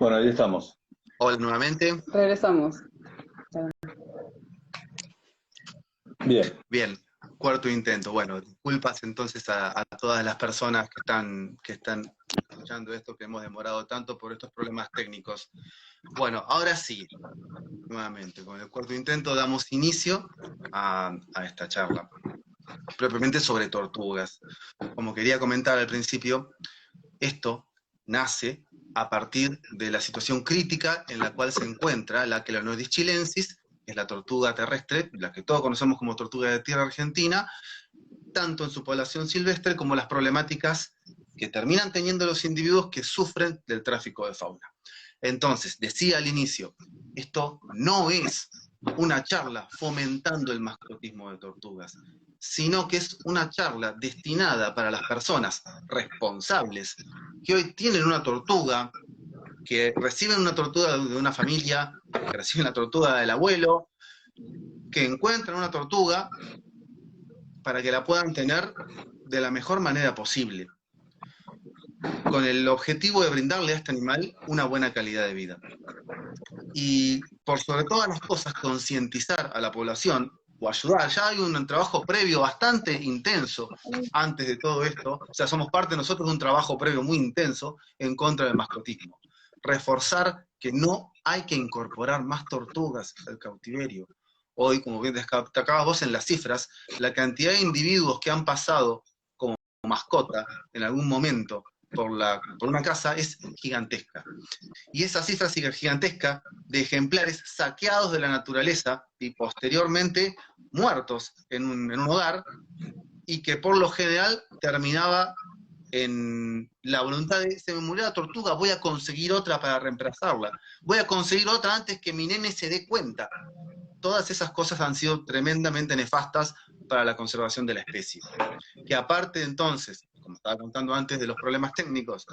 Bueno, ahí estamos. Hola nuevamente. Regresamos. Bien. Bien, cuarto intento. Bueno, disculpas entonces a todas las personas que están escuchando esto, que hemos demorado tanto por estos problemas técnicos. Bueno, ahora sí, nuevamente, con el cuarto intento damos inicio a esta charla, propiamente sobre tortugas. Como quería comentar al principio, esto nace a partir de la situación crítica en la cual se encuentra la Chelonodis chilensis, que es la tortuga terrestre, la que todos conocemos como tortuga de tierra argentina, tanto en su población silvestre como las problemáticas que terminan teniendo los individuos que sufren del tráfico de fauna. Entonces, decía al inicio, esto no es una charla fomentando el mascotismo de tortugas, sino que es una charla destinada para las personas responsables que hoy tienen una tortuga, que reciben una tortuga de una familia, que reciben la tortuga del abuelo, que encuentran una tortuga para que la puedan tener de la mejor manera posible, con el objetivo de brindarle a este animal una buena calidad de vida. Y por sobre todas las cosas, concientizar a la población o ayudar. Ya hay un trabajo previo bastante intenso antes de todo esto, o sea, somos parte nosotros de un trabajo previo muy intenso en contra del mascotismo. Reforzar que no hay que incorporar más tortugas al cautiverio. Hoy, como bien destacabas vos en las cifras, la cantidad de individuos que han pasado como mascota en algún momento por una casa es gigantesca. Y esa cifra gigantesca de ejemplares saqueados de la naturaleza y posteriormente muertos en un hogar, y que por lo general terminaba en la voluntad de, se me murió la tortuga, voy a conseguir otra para reemplazarla, voy a conseguir otra antes que mi nene se dé cuenta. Todas esas cosas han sido tremendamente nefastas para la conservación de la especie. Que aparte entonces, como estaba contando antes de los problemas técnicos,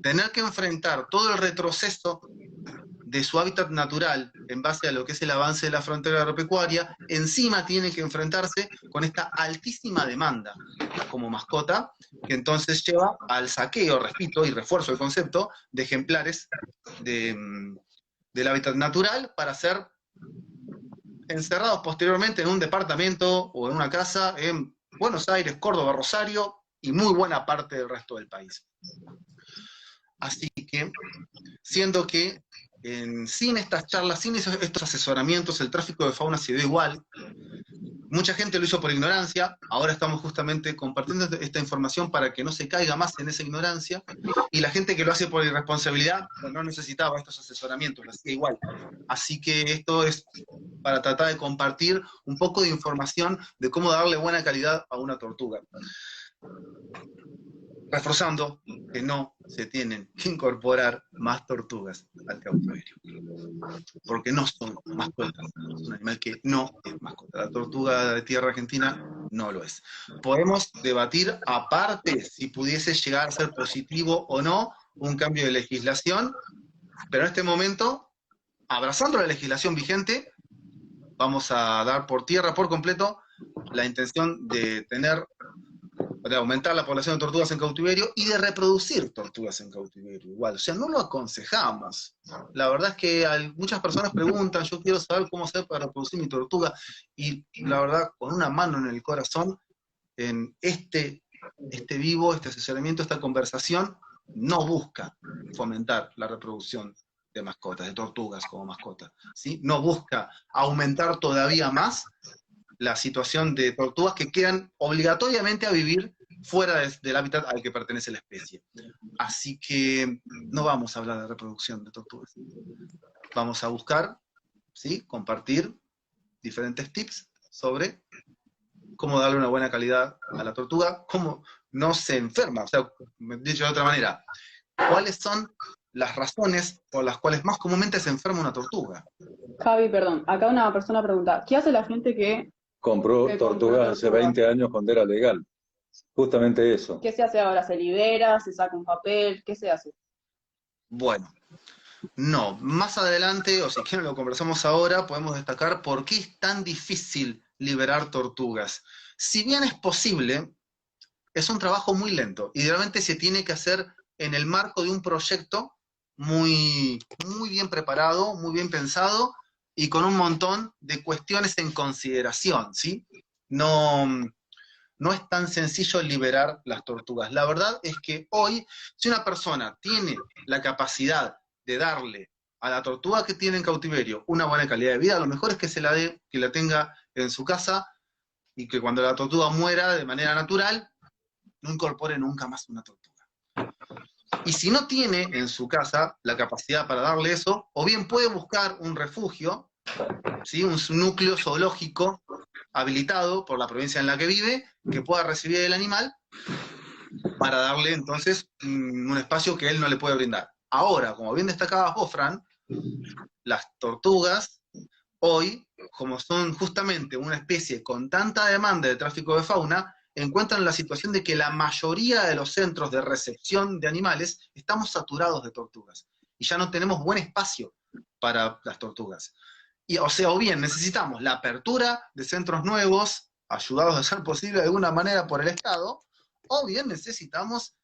tener que enfrentar todo el retroceso de su hábitat natural en base a lo que es el avance de la frontera agropecuaria, encima tiene que enfrentarse con esta altísima demanda como mascota, que entonces lleva al saqueo, repito, y refuerzo el concepto, de ejemplares del hábitat natural para ser encerrados posteriormente en un departamento o en una casa en Buenos Aires, Córdoba, Rosario y muy buena parte del resto del país. Así que, siendo que sin estas charlas, sin estos asesoramientos, el tráfico de fauna se dio igual. Mucha gente lo hizo por ignorancia, ahora estamos justamente compartiendo esta información para que no se caiga más en esa ignorancia, y la gente que lo hace por irresponsabilidad no necesitaba estos asesoramientos, lo hacía igual. Así que esto es para tratar de compartir un poco de información de cómo darle buena calidad a una tortuga. Reforzando que no se tienen que incorporar más tortugas al cautiverio, porque no son mascotas, es un animal que no es mascota. La tortuga de tierra argentina no lo es. Podemos debatir aparte si pudiese llegar a ser positivo o no un cambio de legislación, pero en este momento, abrazando la legislación vigente, vamos a dar por tierra por completo la intención de aumentar la población de tortugas en cautiverio y de reproducir tortugas en cautiverio igual. O sea, no lo aconsejamos. La verdad es que muchas personas preguntan, yo quiero saber cómo hacer para reproducir mi tortuga, y la verdad, con una mano en el corazón, en este asesoramiento, esta conversación, no busca fomentar la reproducción de mascotas, de tortugas como mascotas, ¿sí? No busca aumentar todavía más la situación de tortugas que quedan obligatoriamente a vivir fuera del hábitat al que pertenece la especie. Así que no vamos a hablar de reproducción de tortugas. Vamos a buscar, ¿sí?, compartir diferentes tips sobre cómo darle una buena calidad a la tortuga, cómo no se enferma. O sea, dicho de otra manera, ¿cuáles son las razones por las cuales más comúnmente se enferma una tortuga? Javi, perdón, acá una persona pregunta, ¿qué hace la gente que Compró tortugas hace 20 años cuando era legal. Justamente eso. ¿Qué se hace ahora? ¿Se libera? ¿Se saca un papel? ¿Qué se hace? Bueno, no, más adelante, o si quieren lo conversamos ahora, podemos destacar por qué es tan difícil liberar tortugas. Si bien es posible, es un trabajo muy lento, y realmente se tiene que hacer en el marco de un proyecto muy bien preparado, muy bien pensado y con un montón de cuestiones en consideración, ¿sí? No, no es tan sencillo liberar las tortugas. La verdad es que hoy, si una persona tiene la capacidad de darle a la tortuga que tiene en cautiverio una buena calidad de vida, lo mejor es que se la dé, que la tenga en su casa y que cuando la tortuga muera de manera natural, no incorpore nunca más una tortuga. Y si no tiene en su casa la capacidad para darle eso, o bien puede buscar un refugio, ¿sí? Un núcleo zoológico habilitado por la provincia en la que vive, que pueda recibir el animal para darle entonces un espacio que él no le puede brindar. Ahora, como bien destacabas vos, Fran, las tortugas hoy, como son justamente una especie con tanta demanda de tráfico de fauna, encuentran la situación de que la mayoría de los centros de recepción de animales estamos saturados de tortugas y ya no tenemos buen espacio para las tortugas. Y, o sea, o bien necesitamos la apertura de centros nuevos, ayudados a ser posible de alguna manera por el Estado, o bien necesitamos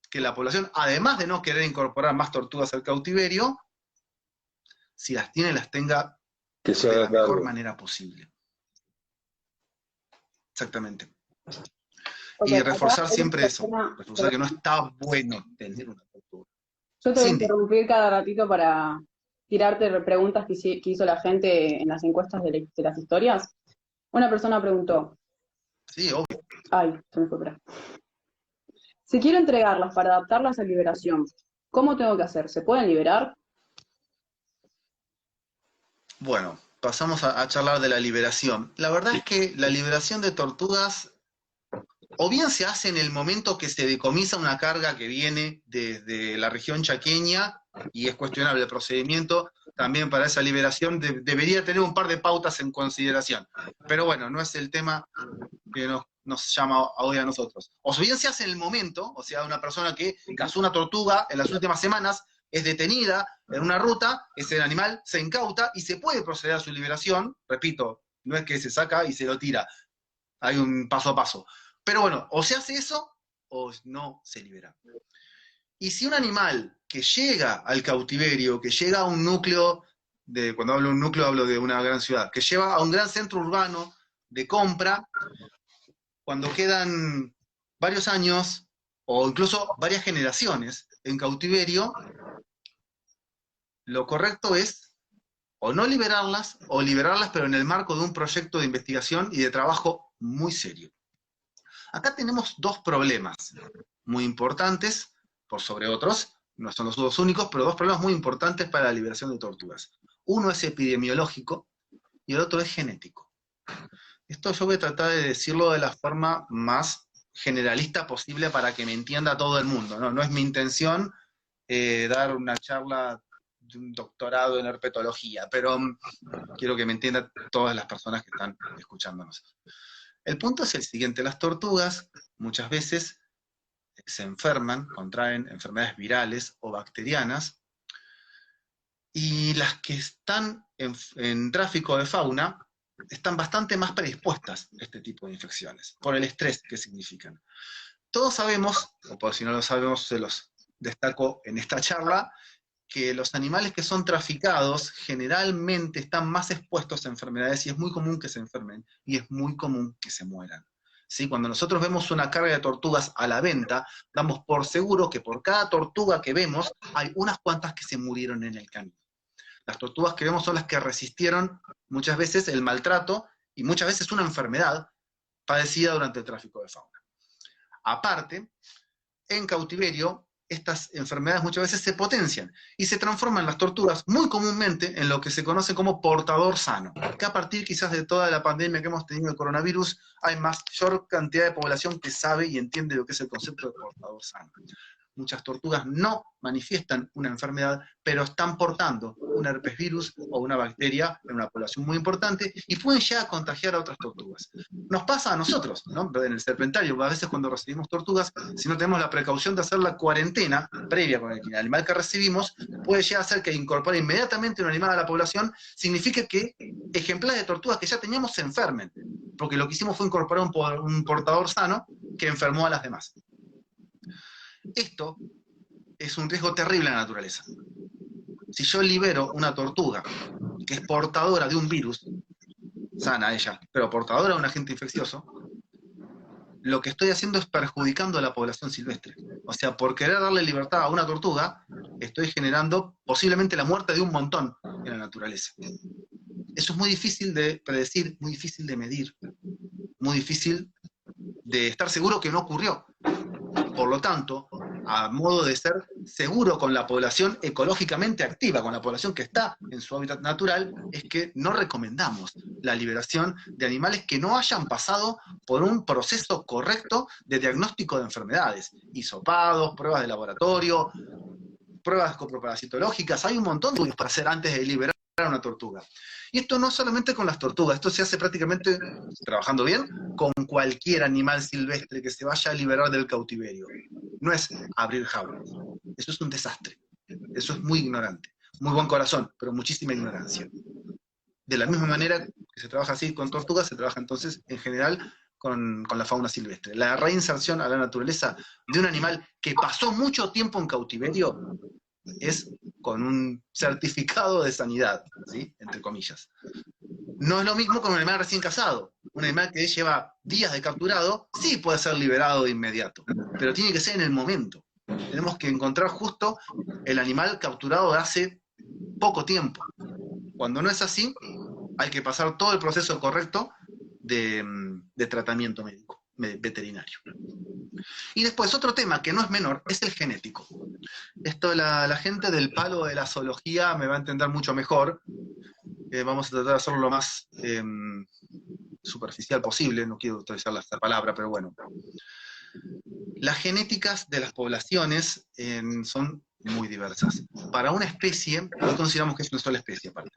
que la población, además de no querer incorporar más tortugas al cautiverio, si las tiene, las tenga Que se de haga la mejor cargo. manera posible. Exactamente. Ok, Y acá reforzar hay una siempre eso, persona, reforzar que no está bueno tener una tortuga. yo te voy a Cindy, interrumpir cada ratito para tirarte preguntas que hizo la gente en las encuestas de las historias. Una persona preguntó, sí, obvio. ay, se me fue, espera. Si quiero entregarlas para adaptarlas a liberación, ¿cómo tengo que hacer? ¿Se pueden liberar? Bueno, pasamos a charlar de la liberación. La verdad es que la liberación de tortugas o bien se hace en el momento que se decomisa una carga que viene desde la región chaqueña, y es cuestionable el procedimiento, también para esa liberación debería tener un par de pautas en consideración. Pero bueno, no es el tema que nos llama hoy a nosotros. O bien se hace en el momento, o sea, una persona que cazó una tortuga en las últimas semanas, es detenida en una ruta, ese animal se incauta y se puede proceder a su liberación, repito, no es que se saca y se lo tira, hay un paso a paso. Pero bueno, o se hace eso o no se libera. Y si un animal que llega al cautiverio, que llega a un núcleo, cuando hablo de un núcleo hablo de una gran ciudad, que lleva a un gran centro urbano de compra, cuando quedan varios años o incluso varias generaciones en cautiverio, lo correcto es o no liberarlas, o liberarlas pero en el marco de un proyecto de investigación y de trabajo muy serio. Acá tenemos dos problemas muy importantes, por sobre otros, no son los dos únicos, pero dos problemas muy importantes para la liberación de tortugas. Uno es epidemiológico y el otro es genético. Esto yo voy a tratar de decirlo de la forma más generalista posible para que me entienda todo el mundo. No es mi intención dar una charla de un doctorado en herpetología, pero quiero que me entiendan todas las personas que están escuchándonos. El punto es el siguiente: las tortugas muchas veces se enferman, contraen enfermedades virales o bacterianas, y las que están en tráfico de fauna están bastante más predispuestas a este tipo de infecciones, por el estrés que significan. Todos sabemos, o por si no lo sabemos, se los destaco en esta charla, que los animales que son traficados generalmente están más expuestos a enfermedades y es muy común que se enfermen y es muy común que se mueran. ¿Sí? Cuando nosotros vemos una carga de tortugas a la venta, damos por seguro que por cada tortuga que vemos hay unas cuantas que se murieron en el camino. Las tortugas que vemos son las que resistieron muchas veces el maltrato y muchas veces una enfermedad padecida durante el tráfico de fauna. Aparte, en cautiverio, estas enfermedades muchas veces se potencian y se transforman las tortugas muy comúnmente en lo que se conoce como portador sano, que a partir quizás de toda la pandemia que hemos tenido de coronavirus, hay mayor cantidad de población que sabe y entiende lo que es el concepto de portador sano. Muchas tortugas no manifiestan una enfermedad, pero están portando un herpes virus o una bacteria en una población muy importante y pueden llegar a contagiar a otras tortugas. Nos pasa a nosotros, ¿no? En el serpentario, a veces cuando recibimos tortugas, si no tenemos la precaución de hacer la cuarentena previa con el animal que recibimos, puede llegar a ser que incorporar inmediatamente un animal a la población signifique que ejemplares de tortugas que ya teníamos se enfermen, porque lo que hicimos fue incorporar un portador sano que enfermó a las demás. Esto es un riesgo terrible en la naturaleza. Si yo libero una tortuga que es portadora de un virus, sana ella, pero portadora de un agente infeccioso, lo que estoy haciendo es perjudicando a la población silvestre. O sea, por querer darle libertad a una tortuga, estoy generando posiblemente la muerte de un montón en la naturaleza. Eso es muy difícil de predecir, muy difícil de medir, muy difícil de estar seguro que no ocurrió. Por lo tanto, a modo de ser seguro con la población ecológicamente activa, con la población que está en su hábitat natural, es que no recomendamos la liberación de animales que no hayan pasado por un proceso correcto de diagnóstico de enfermedades, hisopados, pruebas de laboratorio, pruebas coproparasitológicas. Hay un montón de estudios para hacer antes de liberar a una tortuga. Y esto no solamente con las tortugas, esto se hace prácticamente, trabajando bien, con cualquier animal silvestre que se vaya a liberar del cautiverio. No es abrir jaulas. Eso es un desastre. Eso es muy ignorante. Muy buen corazón, pero muchísima ignorancia. De la misma manera que se trabaja así con tortugas, se trabaja entonces en general con la fauna silvestre. La reinserción a la naturaleza de un animal que pasó mucho tiempo en cautiverio es con un certificado de sanidad, ¿sí? Entre comillas. No es lo mismo con un animal recién cazado. Un animal que lleva días de capturado, sí puede ser liberado de inmediato, pero tiene que ser en el momento. Tenemos que encontrar justo el animal capturado de hace poco tiempo. Cuando no es así, hay que pasar todo el proceso correcto de tratamiento médico, veterinario. Y después, otro tema que no es menor, es el genético. Esto la gente del palo de la zoología me va a entender mucho mejor. Vamos a tratar de hacerlo lo más superficial posible, no quiero utilizar esta palabra, pero bueno. Las genéticas de las poblaciones son muy diversas. Para una especie, hoy consideramos que es una sola especie aparte,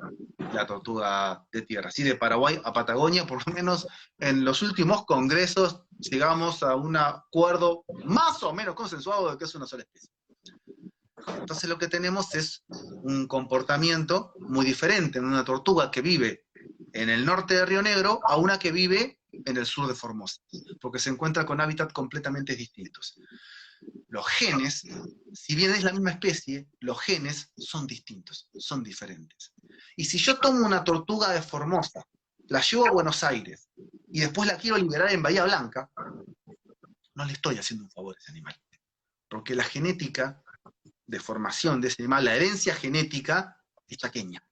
la tortuga de tierra. Así de Paraguay a Patagonia, por lo menos en los últimos congresos, llegamos a un acuerdo más o menos consensuado de que es una sola especie. Entonces lo que tenemos es un comportamiento muy diferente en una tortuga que vive en el norte de Río Negro a una que vive en el sur de Formosa, porque se encuentra con hábitats completamente distintos. Los genes, si bien es la misma especie, los genes son distintos, son diferentes. Y si yo tomo una tortuga de Formosa, la llevo a Buenos Aires, y después la quiero liberar en Bahía Blanca, no le estoy haciendo un favor a ese animal. Porque la genética de formación de ese animal, la herencia genética, es chaqueña.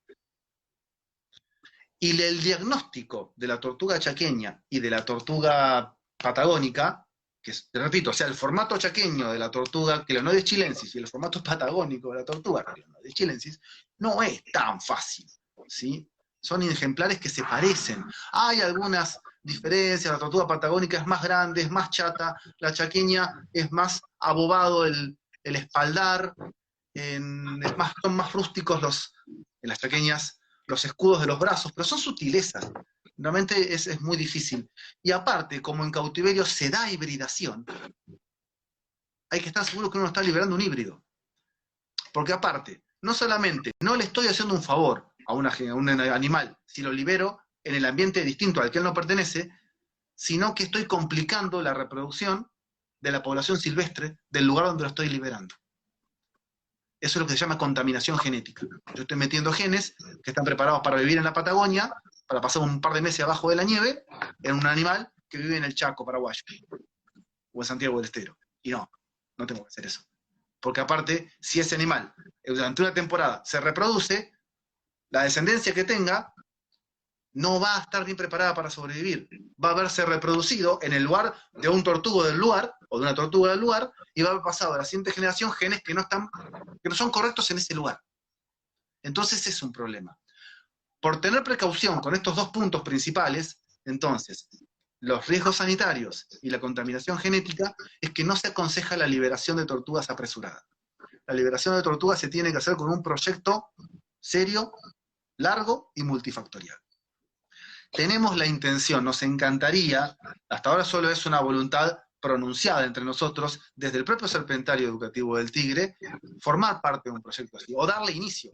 Y el diagnóstico de la tortuga chaqueña y de la tortuga patagónica, que es, te repito, o sea, el formato chaqueño de la tortuga Chelonoidis chilensis y el formato patagónico de la tortuga Chelonoidis chilensis, no es tan fácil, ¿sí? Son ejemplares que se parecen. Hay algunas diferencias, la tortuga patagónica es más grande, es más chata, la chaqueña es más abobado el espaldar, son más rústicos en las chaqueñas los escudos de los brazos, pero son sutilezas. Realmente es muy difícil. Y aparte, como en cautiverio se da hibridación, hay que estar seguro que uno está liberando un híbrido. Porque aparte, no solamente no le estoy haciendo un favor a un animal si lo libero en el ambiente distinto al que él no pertenece, sino que estoy complicando la reproducción de la población silvestre del lugar donde lo estoy liberando. Eso es lo que se llama contaminación genética. Yo estoy metiendo genes que están preparados para vivir en la Patagonia, para pasar un par de meses abajo de la nieve, en un animal que vive en el Chaco paraguayo, o en Santiago del Estero. Y no tengo que hacer eso. Porque aparte, si ese animal durante una temporada se reproduce, la descendencia que tenga no va a estar bien preparada para sobrevivir. Va a haberse reproducido en el lugar de un tortugo del lugar, o de una tortuga del lugar, y va a haber pasado a la siguiente generación genes que no son correctos en ese lugar. Entonces es un problema. Por tener precaución con estos dos puntos principales, entonces, los riesgos sanitarios y la contaminación genética, es que no se aconseja la liberación de tortugas apresurada. La liberación de tortugas se tiene que hacer con un proyecto serio, largo y multifactorial. Tenemos la intención, nos encantaría, hasta ahora solo es una voluntad pronunciada entre nosotros, desde el propio Serpentario Educativo del Tigre, formar parte de un proyecto así, o darle inicio,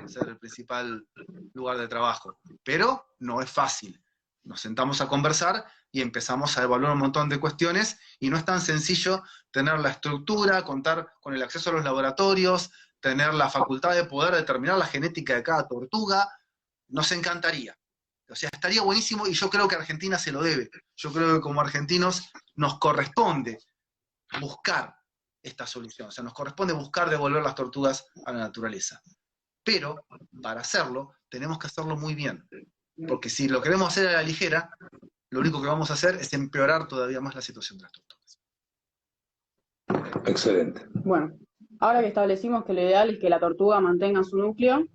ser el principal lugar de trabajo. Pero no es fácil. Nos sentamos a conversar y empezamos a evaluar un montón de cuestiones, y no es tan sencillo tener la estructura, contar con el acceso a los laboratorios, tener la facultad de poder determinar la genética de cada tortuga, nos encantaría. O sea, estaría buenísimo y yo creo que Argentina se lo debe. Yo creo que como argentinos nos corresponde buscar esta solución. O sea, nos corresponde buscar devolver las tortugas a la naturaleza. Pero, para hacerlo, tenemos que hacerlo muy bien. Porque si lo queremos hacer a la ligera, lo único que vamos a hacer es empeorar todavía más la situación de las tortugas. Excelente. Bueno, ahora que establecimos que lo ideal es que la tortuga mantenga su núcleo,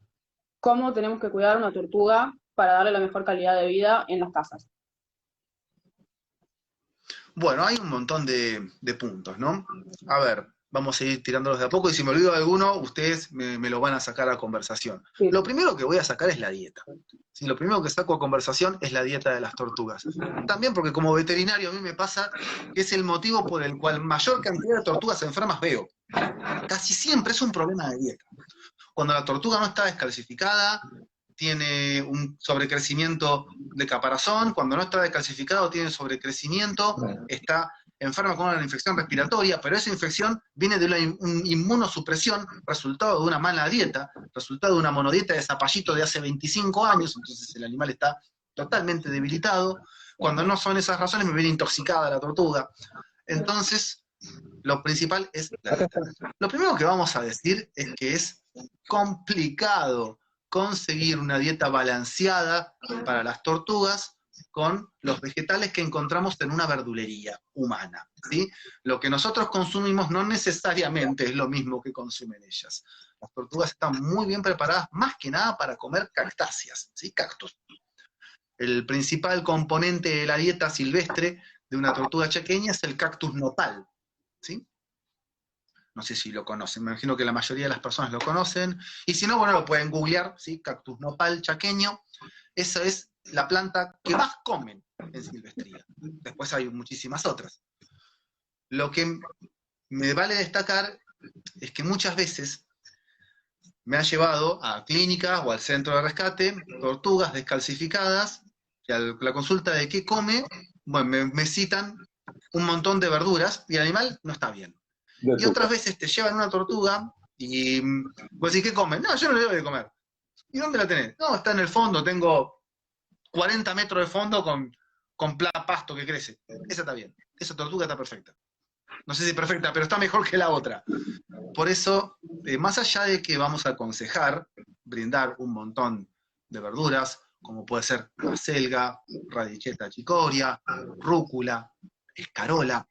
¿cómo tenemos que cuidar una tortuga para darle la mejor calidad de vida en las casas? Bueno, hay un montón de puntos, ¿no? A ver, vamos a ir tirándolos de a poco y si me olvido de alguno, ustedes me lo van a sacar a conversación. Sí. Lo primero que voy a sacar es la dieta. Sí, lo primero que saco a conversación es la dieta de las tortugas. También porque como veterinario a mí me pasa que es el motivo por el cual mayor cantidad de tortugas enfermas veo. Casi siempre es un problema de dieta. Cuando la tortuga no está descalcificada, tiene un sobrecrecimiento de caparazón, cuando no está descalcificado tiene sobrecrecimiento, está enferma con una infección respiratoria, pero esa infección viene de una inmunosupresión, resultado de una mala dieta, resultado de una monodieta de zapallito de hace 25 años, entonces el animal está totalmente debilitado. Cuando no son esas razones me viene intoxicada la tortuga. Entonces, lo principal es la dieta. Lo primero que vamos a decir es que es complicado conseguir una dieta balanceada para las tortugas con los vegetales que encontramos en una verdulería humana, ¿sí? Lo que nosotros consumimos no necesariamente es lo mismo que consumen ellas. Las tortugas están muy bien preparadas, más que nada para comer cactáceas, ¿sí? Cactus. El principal componente de la dieta silvestre de una tortuga chaqueña es el cactus nopal, ¿sí? No sé si lo conocen, me imagino que la mayoría de las personas lo conocen, y si no, bueno, lo pueden googlear, ¿sí? Cactus nopal chaqueño, esa es la planta que más comen en silvestría. Después hay muchísimas otras. Lo que me vale destacar es que muchas veces me han llevado a clínicas o al centro de rescate tortugas descalcificadas, y a la consulta de qué come, bueno, me citan un montón de verduras y el animal no está bien. Y otras veces te llevan una tortuga y vos decís, ¿qué comen? No, yo no le doy de comer. ¿Y dónde la tenés? No, está en el fondo, tengo 40 metros de fondo con pasto que crece. Esa está bien, esa tortuga está perfecta. No sé si perfecta, pero está mejor que la otra. Por eso, más allá de que vamos a aconsejar brindar un montón de verduras, como puede ser acelga, radicheta chicoria, rúcula, escarola,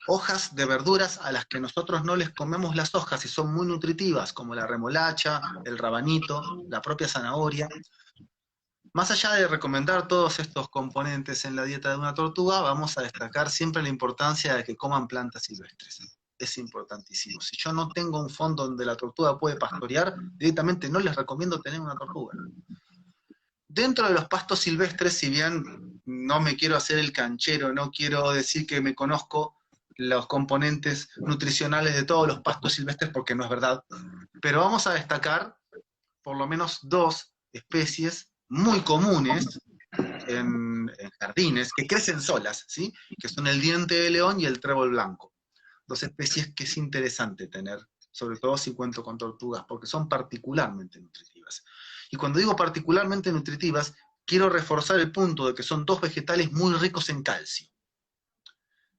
hojas de verduras a las que nosotros no les comemos las hojas y son muy nutritivas, como la remolacha, el rabanito, la propia zanahoria. Más allá de recomendar todos estos componentes en la dieta de una tortuga, vamos a destacar siempre la importancia de que coman plantas silvestres. Es importantísimo. Si yo no tengo un fondo donde la tortuga puede pastorear, directamente no les recomiendo tener una tortuga. Dentro de los pastos silvestres, si bien no me quiero hacer el canchero, no quiero decir que me conozco los componentes nutricionales de todos los pastos silvestres, porque no es verdad, pero vamos a destacar por lo menos dos especies muy comunes en jardines, que crecen solas, ¿sí? Que son el diente de león y el trébol blanco. Dos especies que es interesante tener, sobre todo si cuento con tortugas, porque son particularmente nutritivas. Y cuando digo particularmente nutritivas, quiero reforzar el punto de que son dos vegetales muy ricos en calcio,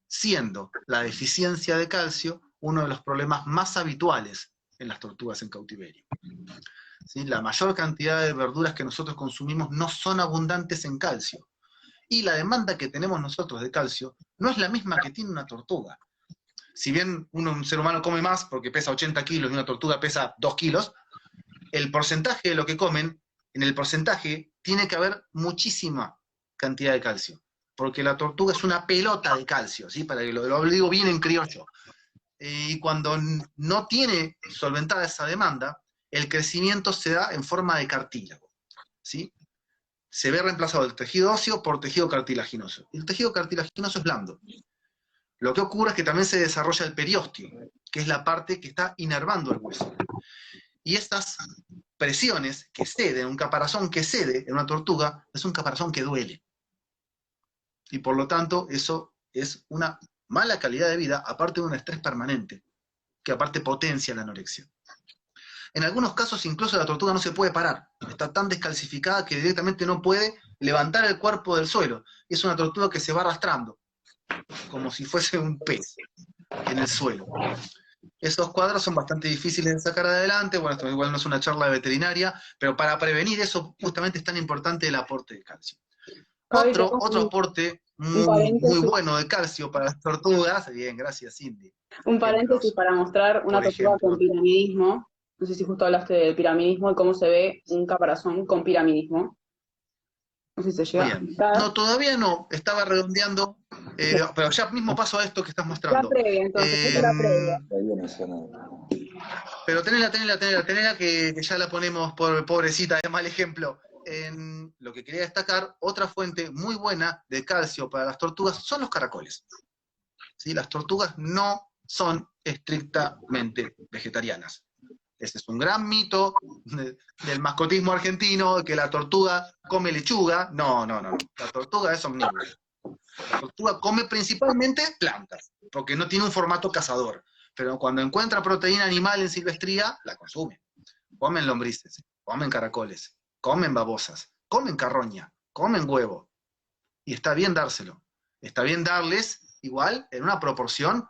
siendo la deficiencia de calcio uno de los problemas más habituales en las tortugas en cautiverio. ¿Sí? La mayor cantidad de verduras que nosotros consumimos no son abundantes en calcio. Y la demanda que tenemos nosotros de calcio no es la misma que tiene una tortuga. Si bien un ser humano come más porque pesa 80 kilos y una tortuga pesa 2 kilos, el porcentaje de lo que comen, en el porcentaje tiene que haber muchísima cantidad de calcio. Porque la tortuga es una pelota de calcio, ¿sí? Para que lo digo bien en criollo. Y cuando no tiene solventada esa demanda, el crecimiento se da en forma de cartílago, ¿sí? Se ve reemplazado el tejido óseo por tejido cartilaginoso. El tejido cartilaginoso es blando. Lo que ocurre es que también se desarrolla el periósteo, que es la parte que está inervando el hueso. Y estas presiones que ceden, un caparazón que cede en una tortuga, es un caparazón que duele. Y por lo tanto, eso es una mala calidad de vida, aparte de un estrés permanente. que aparte potencia la anorexia. En algunos casos incluso la tortuga no se puede parar, está tan descalcificada que directamente no puede levantar el cuerpo del suelo. Y es una tortuga que se va arrastrando, como si fuese un pez en el suelo. Esos cuadros son bastante difíciles de sacar adelante, bueno, esto igual no es una charla de veterinaria, pero para prevenir eso justamente es tan importante el aporte de calcio. Javi, Otro aporte un muy paréntesis, bueno de calcio para las tortugas, bien, gracias Cindy. un paréntesis Ejemplos, para mostrar una por tortuga con ejemplo, piramidismo. No sé si justo hablaste del piramidismo y cómo se ve un caparazón con piramidismo. No sé si se llega a bien. explicar. No, todavía no, estaba redondeando, pero ya mismo paso a esto que estás La mostrando. previa, entonces, esta es la previa. Ahí mencionado. Pero tenela, que ya la ponemos, por pobrecita, de mal ejemplo. En lo que quería destacar, otra fuente muy buena de calcio para las tortugas son los caracoles. ¿Sí? Las tortugas no son estrictamente vegetarianas. Ese es un gran mito del mascotismo argentino, que la tortuga come lechuga. No. La tortuga es omnívora. La tortuga come principalmente plantas, porque no tiene un formato cazador. Pero cuando encuentra proteína animal en silvestría, la consume. Comen lombrices, comen caracoles, comen babosas, comen carroña, comen huevo. Y está bien dárselo. Está bien darles igual en una proporción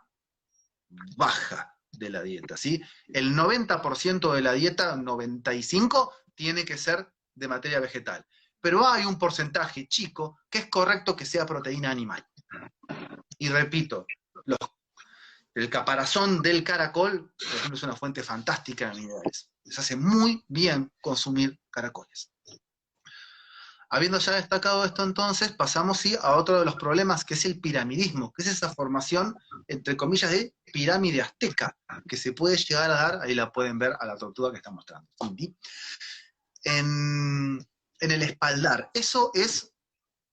baja de la dieta, ¿sí? El 90% de la dieta, 95%, tiene que ser de materia vegetal. Pero hay un porcentaje chico que es correcto que sea proteína animal. Y repito, el caparazón del caracol, por ejemplo, es una fuente fantástica de minerales. Les hace muy bien consumir caracoles. Habiendo ya destacado esto entonces, pasamos ¿sí? a otro de los problemas, que es el piramidismo, que es esa formación, entre comillas, de pirámide azteca, que se puede llegar a dar, ahí la pueden ver a la tortuga que está mostrando Cindy, en el espaldar. Eso es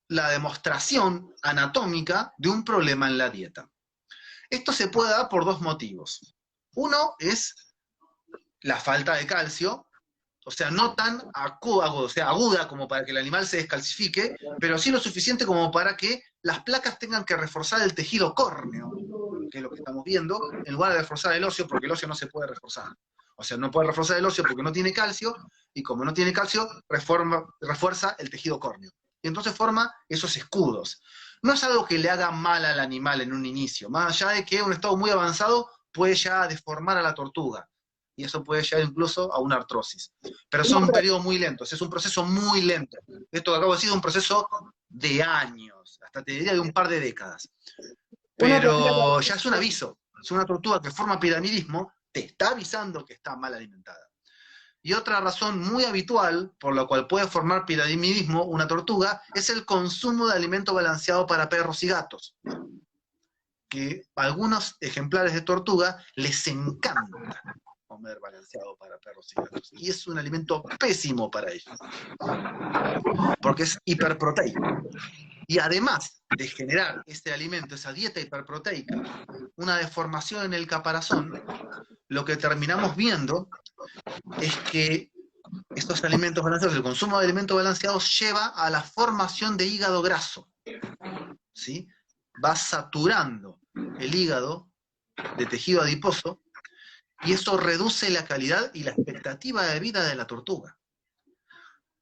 la demostración anatómica de un problema en la dieta. Esto se puede dar por dos motivos. Uno es la falta de calcio, o sea, no tan aguda como para que el animal se descalcifique, pero sí lo suficiente como para que las placas tengan que reforzar el tejido córneo, que es lo que estamos viendo, en lugar de reforzar el óseo, porque el óseo no se puede reforzar. O sea, no puede reforzar el óseo porque no tiene calcio, y como no tiene calcio, refuerza el tejido córneo. Y entonces forma esos escudos. No es algo que le haga mal al animal en un inicio, más allá de que en un estado muy avanzado puede ya deformar a la tortuga. Y eso puede llegar incluso a una artrosis. Pero son periodos muy lentos, es un proceso muy lento. Esto que acabo de decir es un proceso de años, hasta te diría de un par de décadas. Pero ya es un aviso. Es una tortuga que forma piramidismo, te está avisando que está mal alimentada. Y otra razón muy habitual por la cual puede formar piramidismo una tortuga es el consumo de alimento balanceado para perros y gatos. Que a algunos ejemplares de tortuga les encanta comer balanceado para perros y gatos. Y es un alimento pésimo para ellos. Porque es hiperproteico. Y además de generar este alimento, esa dieta hiperproteica, una deformación en el caparazón, lo que terminamos viendo es que estos alimentos balanceados, el consumo de alimentos balanceados lleva a la formación de hígado graso. ¿Sí? Va saturando el hígado de tejido adiposo y eso reduce la calidad y la expectativa de vida de la tortuga.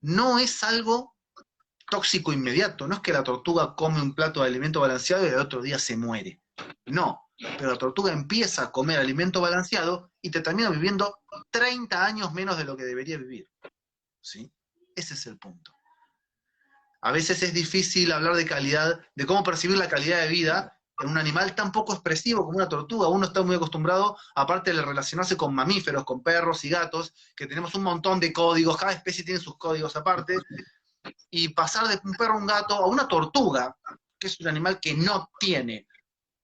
No es algo tóxico inmediato, no es que la tortuga come un plato de alimento balanceado y el otro día se muere. No, pero la tortuga empieza a comer alimento balanceado y te termina viviendo 30 años menos de lo que debería vivir. ¿Sí? Ese es el punto. A veces es difícil hablar de calidad, de cómo percibir la calidad de vida en un animal tan poco expresivo como una tortuga. Uno está muy acostumbrado, aparte de relacionarse con mamíferos, con perros y gatos, que tenemos un montón de códigos, cada especie tiene sus códigos aparte, y pasar de un perro a un gato a una tortuga, que es un animal que no tiene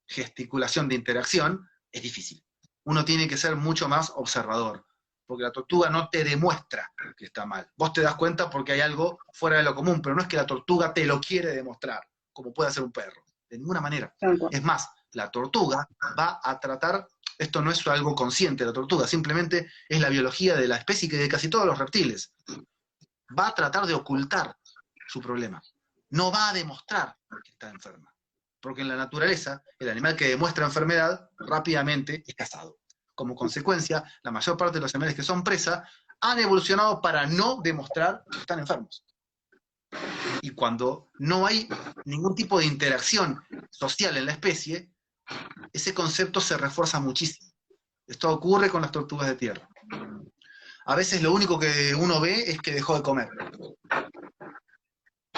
gesticulación de interacción, es difícil. Uno tiene que ser mucho más observador, porque la tortuga no te demuestra que está mal. Vos te das cuenta porque hay algo fuera de lo común, pero no es que la tortuga te lo quiere demostrar, como puede hacer un perro, de ninguna manera. Es más, la tortuga va a tratar, esto no es algo consciente de la tortuga, simplemente es la biología de la especie que de casi todos los reptiles. Va a tratar de ocultar su problema. No va a demostrar que está enferma. Porque en la naturaleza, el animal que demuestra enfermedad rápidamente es cazado. como consecuencia, la mayor parte de los animales que son presa han evolucionado para no demostrar que están enfermos. Y cuando no hay ningún tipo de interacción social en la especie, ese concepto se refuerza muchísimo. Esto ocurre con las tortugas de tierra. A veces lo único que uno ve es que dejó de comer.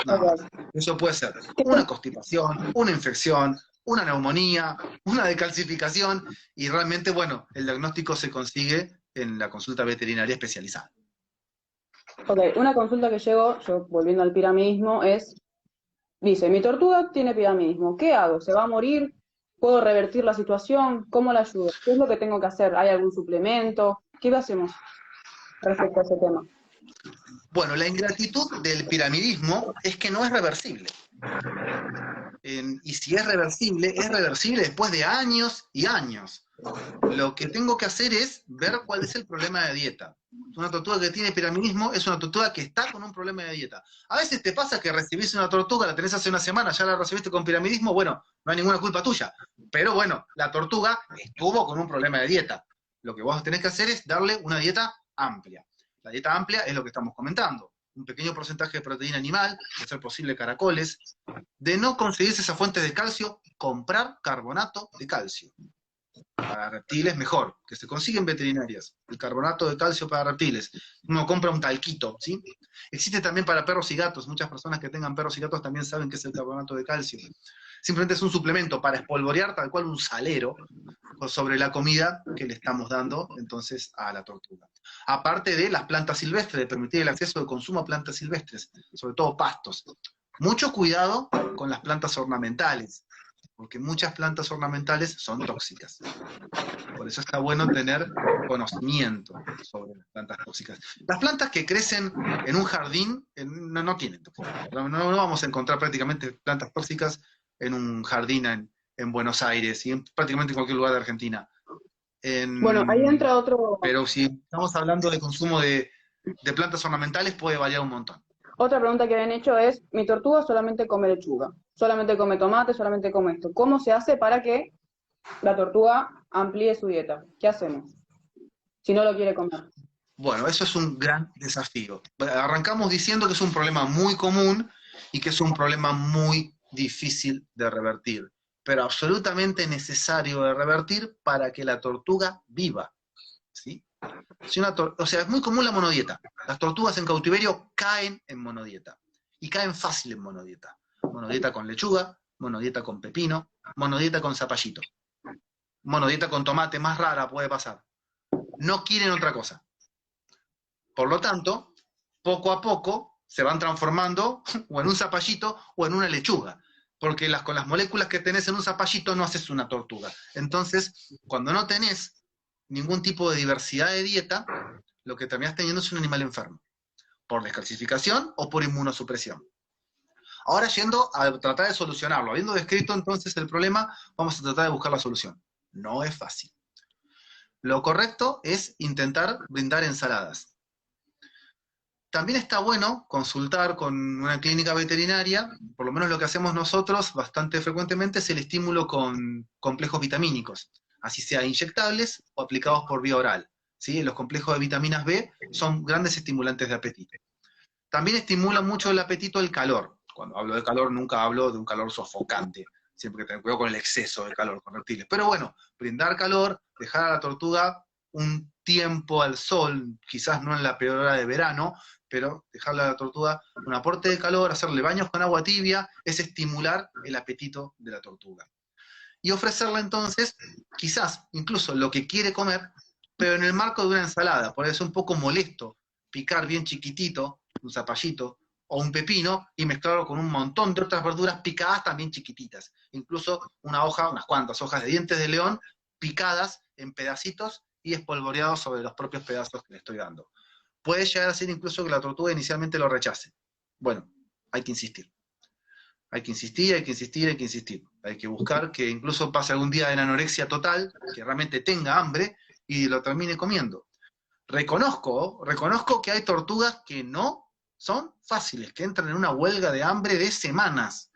Nada más. Eso puede ser una constipación, una infección, una neumonía, una decalcificación, y realmente, bueno, el diagnóstico se consigue en la consulta veterinaria especializada. Ok, una consulta que llegó, yo volviendo al piramidismo, dice, mi tortuga tiene piramidismo, ¿qué hago? ¿Se va a morir? ¿Puedo revertir la situación? ¿Cómo la ayudo? ¿Qué es lo que tengo que hacer? ¿Hay algún suplemento? ¿Qué hacemos respecto a ese tema? Bueno, la ingratitud del piramidismo es que no es reversible. Y si es reversible después de años y años. Lo que tengo que hacer es ver cuál es el problema de dieta. Una tortuga que tiene piramidismo es una tortuga que está con un problema de dieta. A veces te pasa que recibís una tortuga, la tenés hace una semana, ya la recibiste con piramidismo, bueno, no hay ninguna culpa tuya. Pero bueno, la tortuga estuvo con un problema de dieta. Lo que vos tenés que hacer es darle una dieta amplia. La dieta amplia es lo que estamos comentando. Un pequeño porcentaje de proteína animal, de ser posible caracoles. De no conseguirse esa fuente de calcio, comprar carbonato de calcio. Para reptiles mejor, que se consigue en veterinarias. El carbonato de calcio para reptiles. Uno compra un talquito, ¿sí? Existe también para perros y gatos. Muchas personas que tengan perros y gatos también saben qué es el carbonato de calcio. Simplemente es un suplemento para espolvorear tal cual un salero sobre la comida que le estamos dando entonces a la tortuga. Aparte de las plantas silvestres, de permitir el acceso de consumo a plantas silvestres, sobre todo pastos. Mucho cuidado con las plantas ornamentales, porque muchas plantas ornamentales son tóxicas. Por eso está bueno tener conocimiento sobre las plantas tóxicas. Las plantas que crecen en un jardín no tienen toxicidad. No vamos a encontrar prácticamente plantas tóxicas en un jardín en Buenos Aires y prácticamente en cualquier lugar de Argentina. Bueno, ahí entra otro... Pero si estamos hablando de consumo de plantas ornamentales, puede variar un montón. Otra pregunta que habían hecho es, mi tortuga solamente come lechuga, solamente come tomate, solamente come esto. ¿Cómo se hace para que la tortuga amplíe su dieta? ¿Qué hacemos si no lo quiere comer? Bueno, eso es un gran desafío. Arrancamos diciendo que es un problema muy común y que es un problema muy difícil de revertir, pero absolutamente necesario de revertir para que la tortuga viva, ¿sí? O sea, es muy común la monodieta. Las tortugas en cautiverio caen en monodieta. Y caen fácil en monodieta. Monodieta con lechuga, monodieta con pepino, monodieta con zapallito. Monodieta con tomate, más rara puede pasar. No quieren otra cosa. Por lo tanto, poco a poco se van transformando o en un zapallito o en una lechuga. Porque con las moléculas que tenés en un zapallito no haces una tortuga. Entonces, cuando no tenés ningún tipo de diversidad de dieta, lo que terminás teniendo es un animal enfermo, por descalcificación o por inmunosupresión. Ahora, yendo a tratar de solucionarlo, habiendo descrito entonces el problema, vamos a tratar de buscar la solución. No es fácil. Lo correcto es intentar brindar ensaladas. También está bueno consultar con una clínica veterinaria, por lo menos lo que hacemos nosotros bastante frecuentemente es el estímulo con complejos vitamínicos, así sea inyectables o aplicados por vía oral. ¿Sí? Los complejos de vitaminas B son grandes estimulantes de apetito. También estimula mucho el apetito el calor. Cuando hablo de calor nunca hablo de un calor sofocante, siempre que tener cuidado con el exceso de calor con reptiles. Pero bueno, brindar calor, dejar a la tortuga un tiempo al sol, quizás no en la peor hora de verano, pero dejarle a la tortuga un aporte de calor, hacerle baños con agua tibia, es estimular el apetito de la tortuga. Y ofrecerle entonces, quizás, incluso lo que quiere comer, pero en el marco de una ensalada, por eso es un poco molesto picar bien chiquitito un zapallito o un pepino y mezclarlo con un montón de otras verduras picadas también chiquititas. Incluso unas cuantas hojas de dientes de león picadas en pedacitos y espolvoreados sobre los propios pedazos que le estoy dando. Puede llegar a ser incluso que la tortuga inicialmente lo rechace. Bueno, hay que insistir. Hay que insistir, hay que insistir, hay que insistir. Hay que buscar que incluso pase algún día en anorexia total, que realmente tenga hambre y lo termine comiendo. Reconozco que hay tortugas que no son fáciles, que entran en una huelga de hambre de semanas,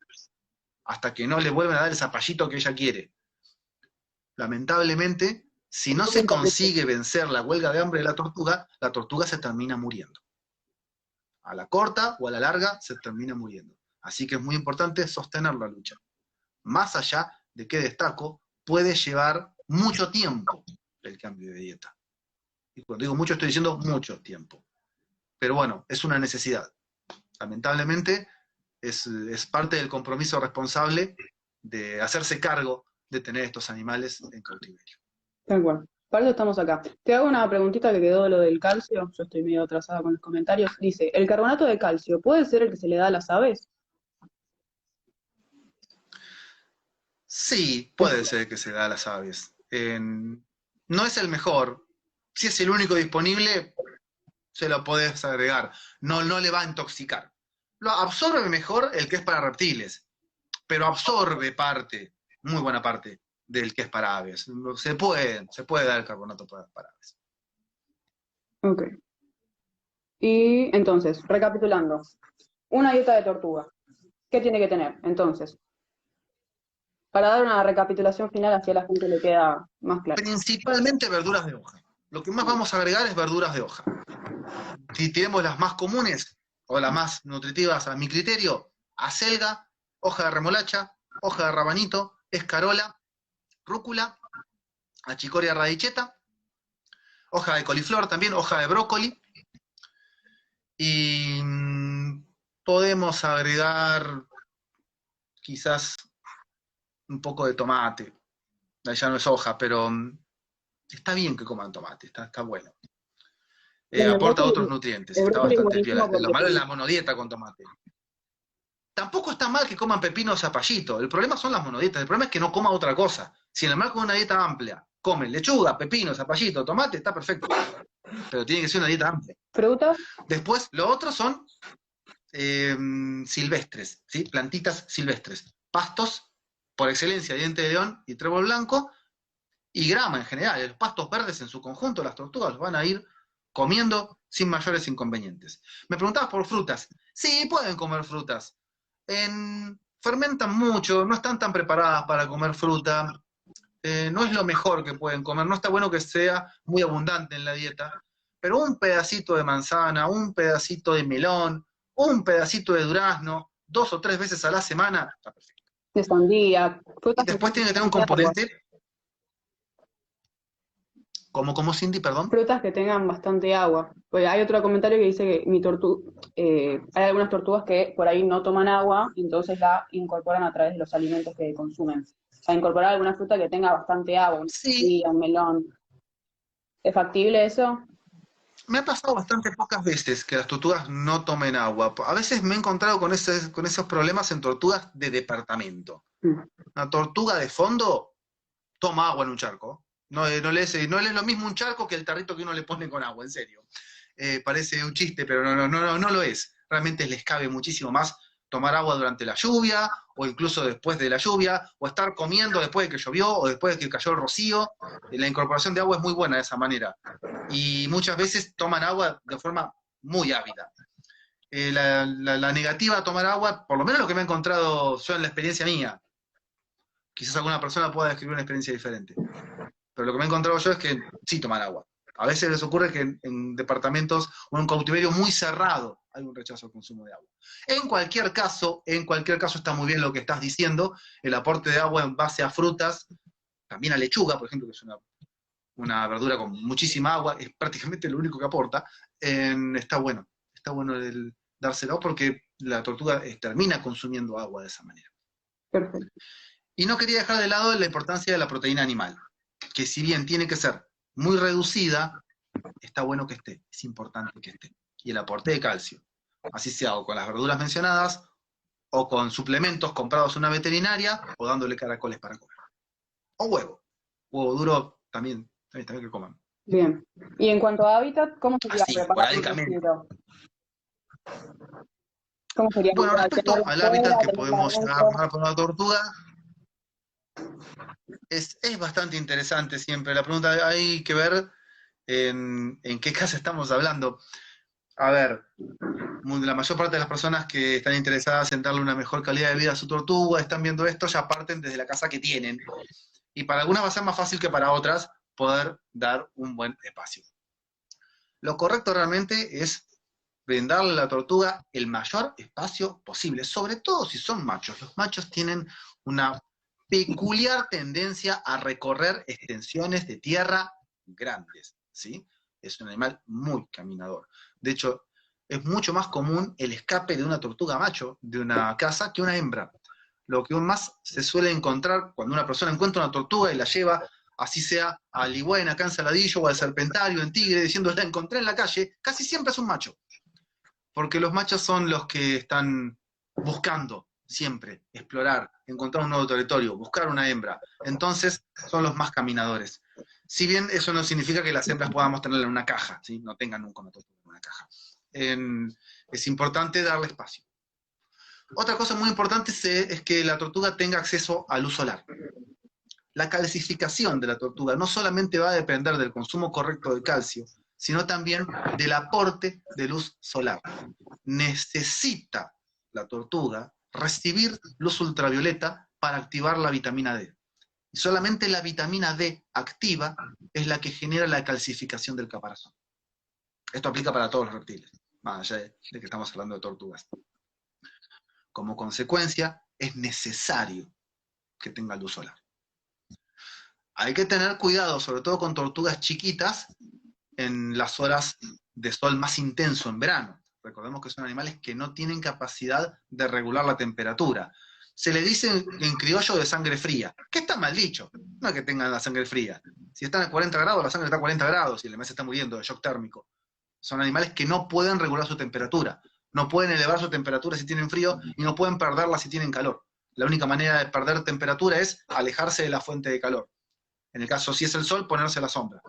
hasta que no le vuelven a dar el zapallito que ella quiere. Lamentablemente, Si no se consigue vencer la huelga de hambre de la tortuga se termina muriendo. A la corta o a la larga se termina muriendo. Así que es muy importante sostener la lucha. Más allá de que, destaco, puede llevar mucho tiempo el cambio de dieta. Y cuando digo mucho, estoy diciendo mucho tiempo. Pero bueno, es una necesidad. Lamentablemente, es parte del compromiso responsable de hacerse cargo de tener estos animales en cautiverio. Tal cual. Para eso estamos acá. Te hago una preguntita que quedó de lo del calcio. Yo estoy medio atrasada con los comentarios. Dice, ¿el carbonato de calcio puede ser el que se le da a las aves? Sí, puede ser que se da a las aves. No es el mejor. Si es el único disponible, se lo podés agregar. No le va a intoxicar. Lo absorbe mejor el que es para reptiles, pero absorbe parte, muy buena parte, del que es para aves. Se puede dar el carbonato para aves. Ok. Y entonces, recapitulando, una dieta de tortuga. ¿Qué tiene que tener? Entonces, para dar una recapitulación final, así a la gente le queda más claro. Principalmente verduras de hoja. Lo que más vamos a agregar es verduras de hoja. Si tenemos las más comunes, o las más nutritivas a mi criterio, acelga, hoja de remolacha, hoja de rabanito, escarola, rúcula, achicoria radicheta, hoja de coliflor también, hoja de brócoli, y podemos agregar quizás un poco de tomate. Ya no es hoja, pero está bien que coman tomate, está bueno. Aporta otros nutrientes, está bastante piola. Lo malo es la monodieta con tomate. Tampoco está mal que coman pepino o zapallito. El problema son las monodietas. El problema es que no coma otra cosa. Si el animal con una dieta amplia come lechuga, pepino, zapallito, tomate, está perfecto. Pero tiene que ser una dieta amplia. ¿Frutas? Después, lo otro son silvestres, ¿sí? Plantitas silvestres. Pastos, por excelencia, diente de león y trébol blanco, y grama en general. Los pastos verdes en su conjunto, las tortugas los van a ir comiendo sin mayores inconvenientes. Me preguntabas por frutas. Sí, pueden comer frutas. Fermentan mucho, no están tan preparadas para comer fruta. No es lo mejor que pueden comer. No está bueno que sea muy abundante en la dieta. Pero un pedacito de manzana, un pedacito de melón, un pedacito de durazno, 2 o 3 veces a la semana, está perfecto. De sandía. Y después tiene que tener un componente... ¿Cómo, Cindy, perdón? Frutas que tengan bastante agua. Pues hay otro comentario que dice que hay algunas tortugas que por ahí no toman agua, entonces la incorporan a través de los alimentos que consumen. O sea, incorporar alguna fruta que tenga bastante agua, Sí. un melón. ¿Es factible eso? Me ha pasado bastante pocas veces que las tortugas no tomen agua. A veces me he encontrado con esos problemas en tortugas de departamento. Una tortuga de fondo toma agua en un charco. No es lo mismo un charco que el tarrito que uno le pone con agua, en serio. Parece un chiste, pero no lo es. Realmente les cabe muchísimo más tomar agua durante la lluvia, o incluso después de la lluvia, o estar comiendo después de que llovió, o después de que cayó el rocío. La incorporación de agua es muy buena de esa manera. Y muchas veces toman agua de forma muy ávida. La negativa a tomar agua, por lo menos lo que me he encontrado yo en la experiencia mía, quizás alguna persona pueda describir una experiencia diferente, pero lo que me he encontrado yo es que sí toman agua. A veces les ocurre que en departamentos o en un cautiverio muy cerrado hay un rechazo al consumo de agua. En cualquier caso está muy bien lo que estás diciendo, el aporte de agua en base a frutas, también a lechuga, por ejemplo, que es una verdura con muchísima agua, es prácticamente lo único que aporta. Está bueno el dárselo porque la tortuga termina consumiendo agua de esa manera. Perfecto. Y no quería dejar de lado la importancia de la proteína animal, que si bien tiene que ser muy reducida, está bueno que esté, es importante que esté. Y el aporte de calcio, así sea o con las verduras mencionadas, o con suplementos comprados en una veterinaria, o dándole caracoles para comer. O huevo duro también que coman. Bien. Y en cuanto a hábitat, ¿cómo sería preparar un retiro? ¿Cómo sería? Bueno, respecto al hábitat que podemos armar para una tortuga, es bastante interesante siempre. La pregunta, hay que ver en qué casa estamos hablando. A ver, la mayor parte de las personas que están interesadas en darle una mejor calidad de vida a su tortuga, están viendo esto, ya parten desde la casa que tienen. Y para algunas va a ser más fácil que para otras, poder dar un buen espacio. Lo correcto realmente es brindarle a la tortuga el mayor espacio posible, sobre todo si son machos. Los machos tienen una peculiar tendencia a recorrer extensiones de tierra grandes, ¿sí? Es un animal muy caminador. De hecho, es mucho más común el escape de una tortuga macho de una caza que una hembra. Lo que más se suele encontrar cuando una persona encuentra una tortuga y la lleva, así sea a Ligüena, acá en Saladillo, o al Serpentario, en Tigre, diciendo la encontré en la calle, casi siempre es un macho. Porque los machos son los que están buscando siempre explorar, encontrar un nuevo territorio, buscar una hembra. Entonces son los más caminadores. Si bien eso no significa que las hembras podamos tenerla en una caja, ¿sí? No tengan nunca una tortuga en una caja. Es importante darle espacio. Otra cosa muy importante es que la tortuga tenga acceso a luz solar. La calcificación de la tortuga no solamente va a depender del consumo correcto de calcio, sino también del aporte de luz solar. Necesita la tortuga recibir luz ultravioleta para activar la vitamina D. Y solamente la vitamina D activa es la que genera la calcificación del caparazón. Esto aplica para todos los reptiles, más allá de que estamos hablando de tortugas. Como consecuencia, es necesario que tenga luz solar. Hay que tener cuidado, sobre todo con tortugas chiquitas, en las horas de sol más intenso en verano. Recordemos que son animales que no tienen capacidad de regular la temperatura. Se le dice en criollo de sangre fría, que está mal dicho, no es que tengan la sangre fría. Si están a 40 grados, la sangre está a 40 grados y el animal se está muriendo de shock térmico. Son animales que no pueden regular su temperatura, no pueden elevar su temperatura si tienen frío y no pueden perderla si tienen calor. La única manera de perder temperatura es alejarse de la fuente de calor. En el caso, si es el sol, ponerse a la sombra.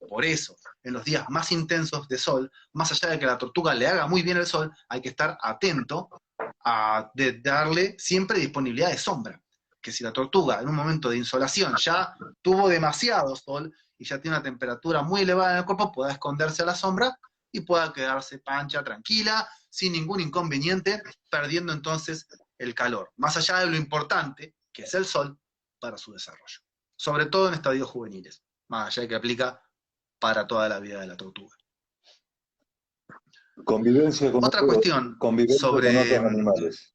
Por eso, en los días más intensos de sol, más allá de que la tortuga le haga muy bien el sol, hay que estar atento a darle siempre disponibilidad de sombra. Que si la tortuga en un momento de insolación ya tuvo demasiado sol y ya tiene una temperatura muy elevada en el cuerpo, pueda esconderse a la sombra y pueda quedarse pancha, tranquila, sin ningún inconveniente, perdiendo entonces el calor. Más allá de lo importante, que es el sol, para su desarrollo. Sobre todo en estadios juveniles, más allá de que aplica para toda la vida de la tortuga. Convivencia con Otra cuestión convivencia sobre... con otros animales.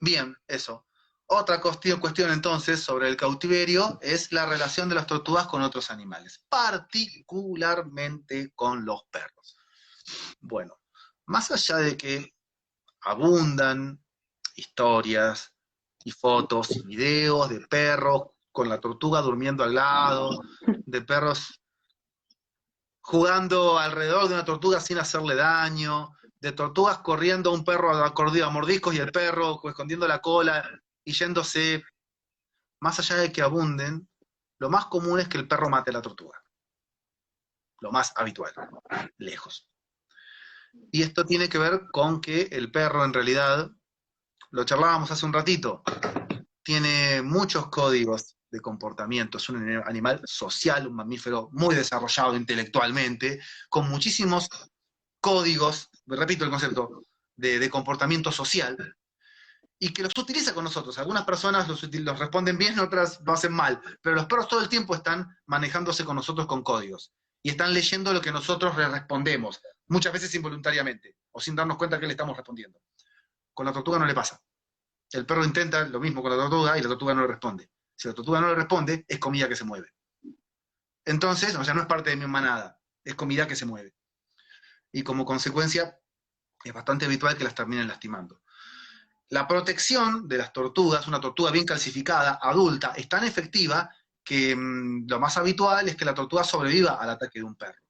Bien, eso. Otra cuestión entonces sobre el cautiverio es la relación de las tortugas con otros animales, particularmente con los perros. Bueno, más allá de que abundan historias y fotos y videos de perros con la tortuga durmiendo al lado, de perros jugando alrededor de una tortuga sin hacerle daño, de tortugas corriendo a un perro a mordiscos y el perro escondiendo la cola y yéndose. Más allá de que abunden, lo más común es que el perro mate a la tortuga. Lo más habitual, lejos. Y esto tiene que ver con que el perro en realidad, lo charlábamos hace un ratito, tiene muchos códigos de comportamiento, es un animal social, un mamífero muy desarrollado intelectualmente, con muchísimos códigos, repito el concepto, de comportamiento social, y que los utiliza con nosotros. Algunas personas los responden bien, otras lo hacen mal, pero los perros todo el tiempo están manejándose con nosotros con códigos, y están leyendo lo que nosotros les respondemos, muchas veces involuntariamente, o sin darnos cuenta que le estamos respondiendo. Con la tortuga no le pasa. El perro intenta lo mismo con la tortuga y la tortuga no le responde. Si la tortuga no le responde, es comida que se mueve. Entonces, o sea, no es parte de mi manada, es comida que se mueve. Y como consecuencia, es bastante habitual que las terminen lastimando. La protección de las tortugas, una tortuga bien calcificada, adulta, es tan efectiva que lo más habitual es que la tortuga sobreviva al ataque de un perro.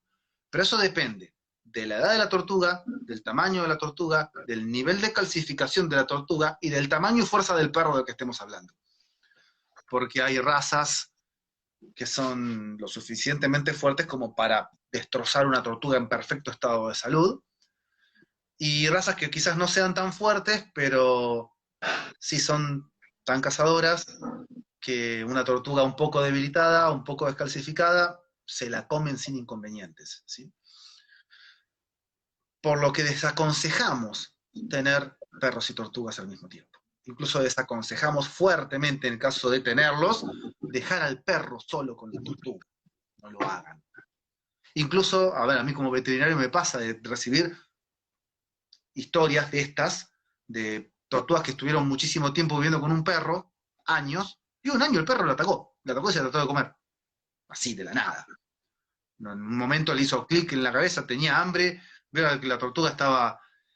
Pero eso depende de la edad de la tortuga, del tamaño de la tortuga, del nivel de calcificación de la tortuga y del tamaño y fuerza del perro del que estemos hablando. Porque hay razas que son lo suficientemente fuertes como para destrozar una tortuga en perfecto estado de salud, y razas que quizás no sean tan fuertes, pero sí son tan cazadoras que una tortuga un poco debilitada, un poco descalcificada, se la comen sin inconvenientes, ¿sí? Por lo que desaconsejamos tener perros y tortugas al mismo tiempo. incluso desaconsejamos fuertemente en el caso de tenerlos, dejar al perro solo con la tortuga. No lo hagan. Incluso, a ver, a mí como veterinario me pasa de recibir historias de estas, de tortugas que estuvieron muchísimo tiempo viviendo con un perro, años, y un año el perro lo atacó y se trató de comer. Así, de la nada. En un momento le hizo clic en la cabeza, tenía hambre, vio que la tortuga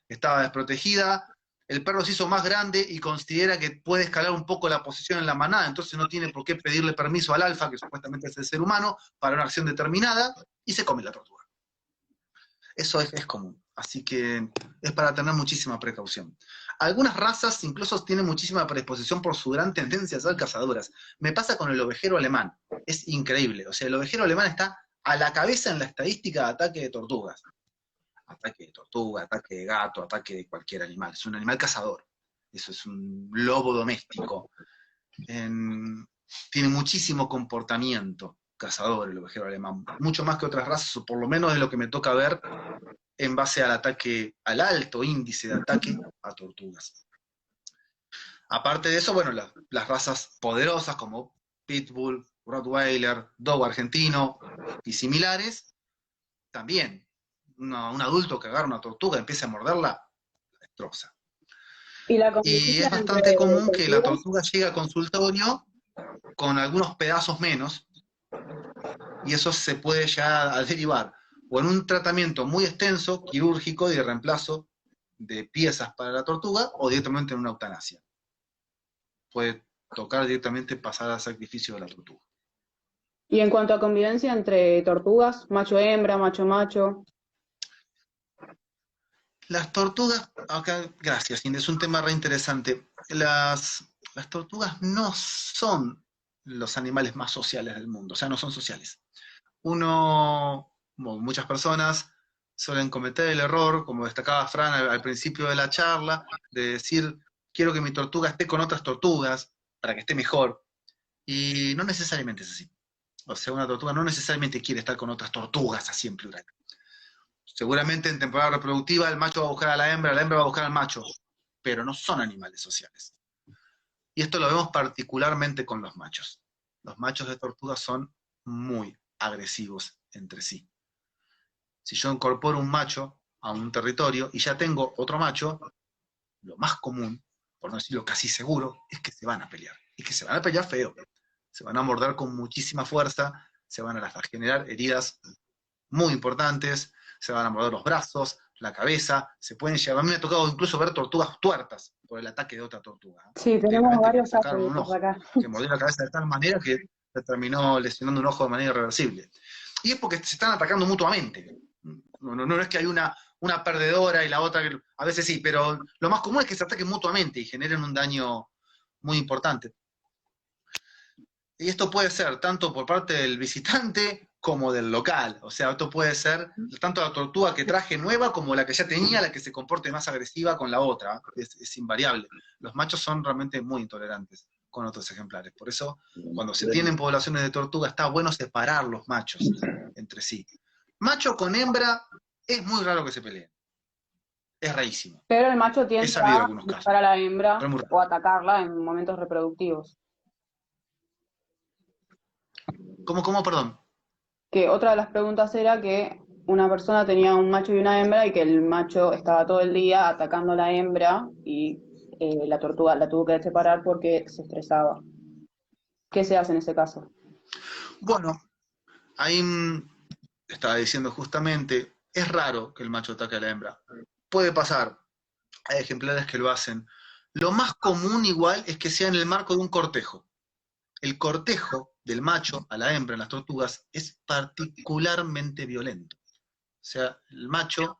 estaba desprotegida, el perro se hizo más grande y considera que puede escalar un poco la posición en la manada, entonces no tiene por qué pedirle permiso al alfa, que supuestamente es el ser humano, para una acción determinada, y se come la tortuga. Eso es común, así que es para tener muchísima precaución. Algunas razas incluso tienen muchísima predisposición por su gran tendencia a ser cazadoras. Me pasa con el ovejero alemán, es increíble. O sea, el ovejero alemán está a la cabeza en la estadística de ataque de tortugas. Ataque de tortuga, ataque de gato, ataque de cualquier animal. Es un animal cazador. Eso es un lobo doméstico. Tiene muchísimo comportamiento cazador el ovejero alemán. Mucho más que otras razas, o por lo menos de lo que me toca ver en base al ataque, al alto índice de ataque a tortugas. Aparte de eso, bueno, las razas poderosas como Pitbull, Rottweiler, Dogo argentino y similares, también un adulto que agarra una tortuga y empieza a morderla, la destroza. Y es bastante común que la tortuga llegue al consultorio con algunos pedazos menos, y eso se puede ya derivar o en un tratamiento muy extenso, quirúrgico, de reemplazo de piezas para la tortuga, o directamente en una eutanasia. Puede tocar directamente pasar al sacrificio de la tortuga. Y en cuanto a convivencia entre tortugas, macho-hembra, macho-macho. Las tortugas, acá, gracias, Inés, es un tema re interesante. Las tortugas no son los animales más sociales del mundo, o sea, no son sociales. Muchas personas suelen cometer el error, como destacaba Fran al principio de la charla, de decir, quiero que mi tortuga esté con otras tortugas para que esté mejor. Y no necesariamente es así. O sea, una tortuga no necesariamente quiere estar con otras tortugas, así en plural. Seguramente en temporada reproductiva el macho va a buscar a la hembra va a buscar al macho, pero no son animales sociales. Y esto lo vemos particularmente con los machos. Los machos de tortuga son muy agresivos entre sí. Si yo incorporo un macho a un territorio y ya tengo otro macho, lo más común, por no decirlo casi seguro, es que se van a pelear. Y que se van a pelear feo. Se van a morder con muchísima fuerza, se van a generar heridas muy importantes, se van a morder los brazos, la cabeza, se pueden llevar. A mí me ha tocado incluso ver tortugas tuertas por el ataque de otra tortuga. Sí, tenemos varios sacaron un casos ojo, acá. que mordió la cabeza de tal manera que se terminó lesionando un ojo de manera irreversible. Y es porque se están atacando mutuamente. No es que hay una perdedora y la otra, a veces sí, pero lo más común es que se ataquen mutuamente y generen un daño muy importante. Y esto puede ser tanto por parte del visitante como del local. O sea, esto puede ser tanto la tortuga que traje nueva como la que ya tenía, la que se comporte más agresiva con la otra. Es invariable. Los machos son realmente muy intolerantes con otros ejemplares. Por eso, cuando se tienen poblaciones de tortuga, está bueno separar los machos entre sí. Macho con hembra, es muy raro que se peleen. Es rarísimo. Pero el macho tiende a buscar a la hembra o atacarla en momentos reproductivos. ¿Cómo, perdón? Que otra de las preguntas era que una persona tenía un macho y una hembra y que el macho estaba todo el día atacando a la hembra y la tortuga la tuvo que separar porque se estresaba. ¿Qué se hace en ese caso? Bueno, ahí estaba diciendo justamente, es raro que el macho ataque a la hembra. Puede pasar, hay ejemplares que lo hacen. Lo más común igual es que sea en el marco de un cortejo. El cortejo del macho a la hembra en las tortugas es particularmente violento. O sea, el macho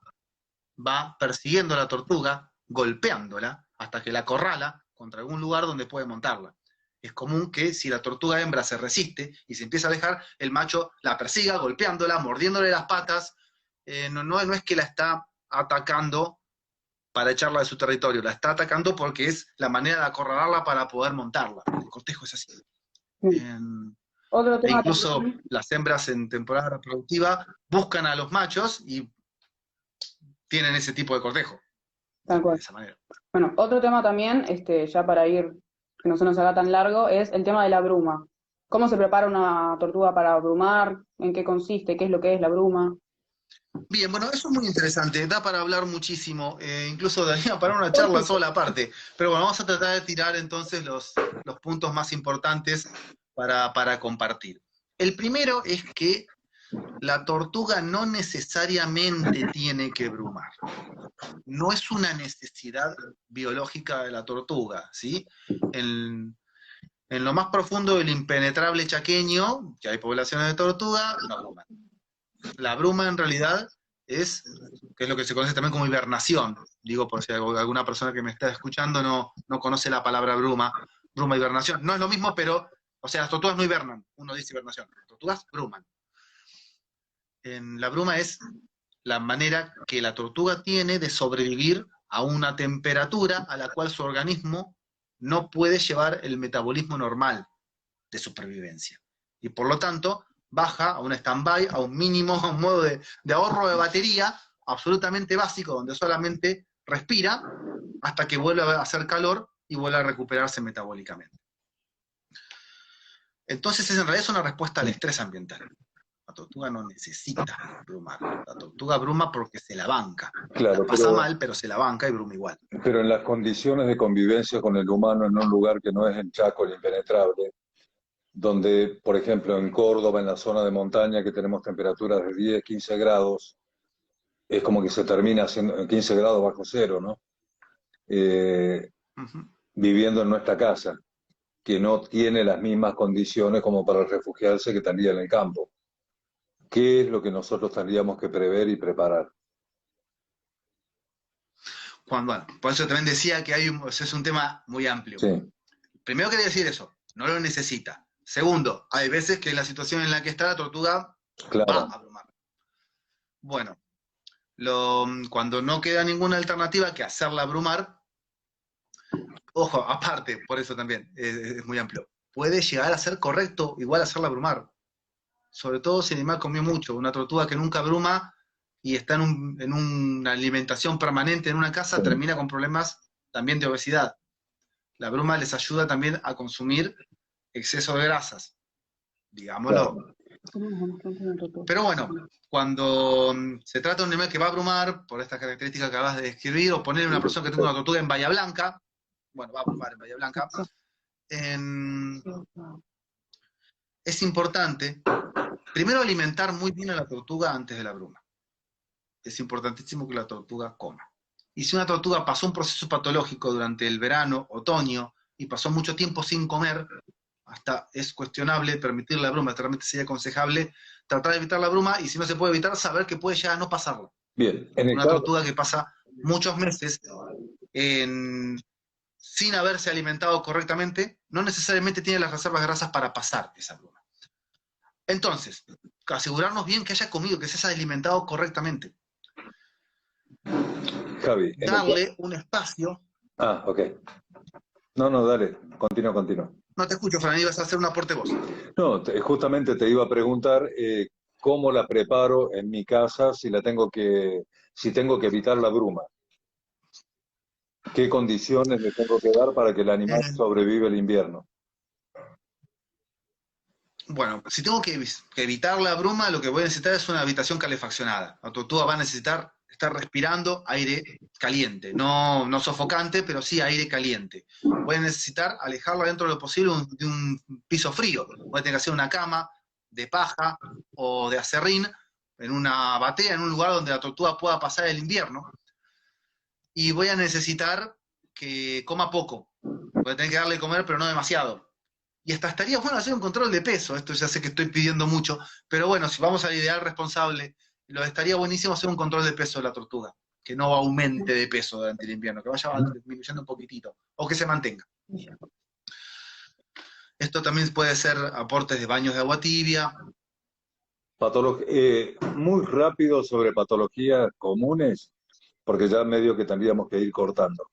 va persiguiendo a la tortuga, golpeándola, hasta que la acorrala contra algún lugar donde puede montarla. Es común que si la tortuga hembra se resiste y se empieza a alejar, el macho la persiga, golpeándola, mordiéndole las patas. No es que la está atacando para echarla de su territorio, la está atacando porque es la manera de acorralarla para poder montarla. El cortejo es así. E incluso las hembras en temporada reproductiva buscan a los machos y tienen ese tipo de cortejo. Tal cual. De esa manera. Bueno, otro tema también, ya para ir, que no se nos haga tan largo, es el tema de la bruma. ¿Cómo se prepara una tortuga para brumar? ¿En qué consiste? ¿Qué es lo que es la bruma? Bien, bueno, eso es muy interesante, da para hablar muchísimo, incluso daría para una charla sola aparte, pero bueno, vamos a tratar de tirar entonces los puntos más importantes para compartir. El primero es que la tortuga no necesariamente tiene que brumar, no es una necesidad biológica de la tortuga, ¿sí? En lo más profundo del impenetrable chaqueño, que hay poblaciones de tortuga, no bruman. La bruma en realidad es, que es lo que se conoce también como hibernación. Digo, por si alguna persona que me está escuchando no conoce la palabra bruma, hibernación. No es lo mismo, pero, o sea, las tortugas no hibernan, uno dice hibernación, las tortugas bruman. La bruma es la manera que la tortuga tiene de sobrevivir a una temperatura a la cual su organismo no puede llevar el metabolismo normal de supervivencia. Y por lo tanto, baja a un stand-by, a un mínimo, a un modo de ahorro de batería absolutamente básico, donde solamente respira hasta que vuelve a hacer calor y vuelve a recuperarse metabólicamente. Entonces, en realidad es una respuesta al estrés ambiental. La tortuga no necesita brumar. La tortuga bruma porque se la banca. Claro, la pasa mal, pero se la banca y bruma igual. Pero en las condiciones de convivencia con el humano en un lugar que no es el Chaco, el impenetrable, donde, por ejemplo, en Córdoba, en la zona de montaña, que tenemos temperaturas de 10, 15 grados, es como que se termina haciendo 15 grados bajo cero, ¿no? Viviendo en nuestra casa, que no tiene las mismas condiciones como para refugiarse que tendría en el campo. ¿Qué es lo que nosotros tendríamos que prever y preparar? Bueno, por eso también decía que es un tema muy amplio. Sí. Primero quería decir eso, no lo necesita. Segundo, hay veces que en la situación en la que está la tortuga va a brumar. Bueno, cuando no queda ninguna alternativa que hacerla brumar, ojo, aparte, por eso también es muy amplio, puede llegar a ser correcto igual hacerla brumar. Sobre todo si el animal comió mucho. Una tortuga que nunca bruma y está en una alimentación permanente en una casa, termina con problemas también de obesidad. La bruma les ayuda también a consumir exceso de grasas, digámoslo. Pero bueno, cuando se trata de un animal que va a brumar, por estas características que acabas de describir, o ponerle a una persona que tenga una tortuga en Bahía Blanca, bueno, va a brumar en Bahía Blanca, es importante, primero, alimentar muy bien a la tortuga antes de la bruma. Es importantísimo que la tortuga coma. Y si una tortuga pasó un proceso patológico durante el verano, otoño, y pasó mucho tiempo sin comer, hasta es cuestionable permitir la bruma, realmente sería aconsejable tratar de evitar la bruma, y si no se puede evitar, saber que puede llegar a no pasarlo. Bien. Una tortuga que pasa muchos meses sin haberse alimentado correctamente, no necesariamente tiene las reservas grasas para pasar esa bruma. Entonces, asegurarnos bien que haya comido, que se haya alimentado correctamente. Javi, darle un espacio. Ah, ok. No, dale, continúa. No te escucho, Fran, ibas a hacer un aporte vos. No, justamente te iba a preguntar cómo la preparo en mi casa si tengo que evitar la bruma. ¿Qué condiciones le tengo que dar para que el animal sobreviva el invierno? Bueno, si tengo que evitar la bruma, lo que voy a necesitar es una habitación calefaccionada. La tortuga va a necesitar estar respirando aire caliente, no sofocante, pero sí aire caliente. Voy a necesitar alejarla dentro de lo posible de un piso frío. Voy a tener que hacer una cama de paja o de acerrín en una batea, en un lugar donde la tortuga pueda pasar el invierno. Y voy a necesitar que coma poco. Voy a tener que darle de comer, pero no demasiado. Y hasta estaría bueno hacer un control de peso. Esto ya sé que estoy pidiendo mucho, pero bueno, si vamos al ideal responsable, estaría buenísimo hacer un control de peso de la tortuga, que no aumente de peso durante el invierno, que vaya disminuyendo un poquitito, o que se mantenga. Esto también puede ser aportes de baños de agua tibia. Muy rápido sobre patologías comunes, porque ya medio que tendríamos que ir cortando.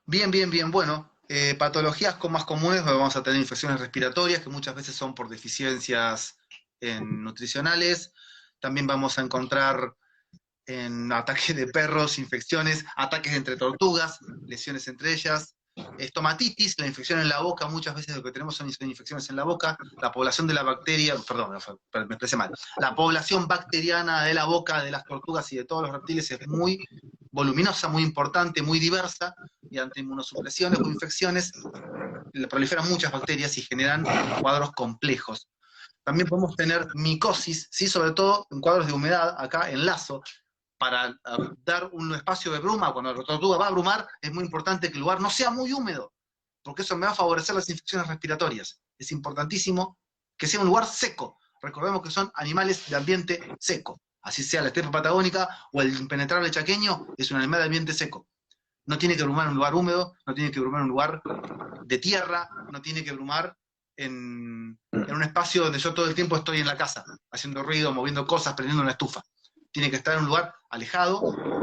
Bien. Bueno, patologías más comunes, vamos a tener infecciones respiratorias, que muchas veces son por deficiencias nutricionales. También vamos a encontrar en ataques de perros, infecciones, ataques entre tortugas, lesiones entre ellas, estomatitis, la infección en la boca, muchas veces lo que tenemos son infecciones en la boca, la población de la bacteria, perdón, me expresé mal, la población bacteriana de la boca de las tortugas y de todos los reptiles es muy voluminosa, muy importante, muy diversa, y ante inmunosupresiones o infecciones proliferan muchas bacterias y generan cuadros complejos. También podemos tener micosis, ¿sí? Sobre todo en cuadros de humedad, acá en lazo, para dar un espacio de bruma. Cuando la tortuga va a brumar, es muy importante que el lugar no sea muy húmedo, porque eso me va a favorecer las infecciones respiratorias. Es importantísimo que sea un lugar seco. Recordemos que son animales de ambiente seco. Así sea la estepa patagónica o el impenetrable chaqueño, es un animal de ambiente seco. No tiene que brumar en un lugar húmedo, no tiene que brumar en un lugar de tierra, no tiene que brumar en un espacio donde yo todo el tiempo estoy en la casa, haciendo ruido, moviendo cosas, prendiendo una estufa. Tiene que estar en un lugar alejado,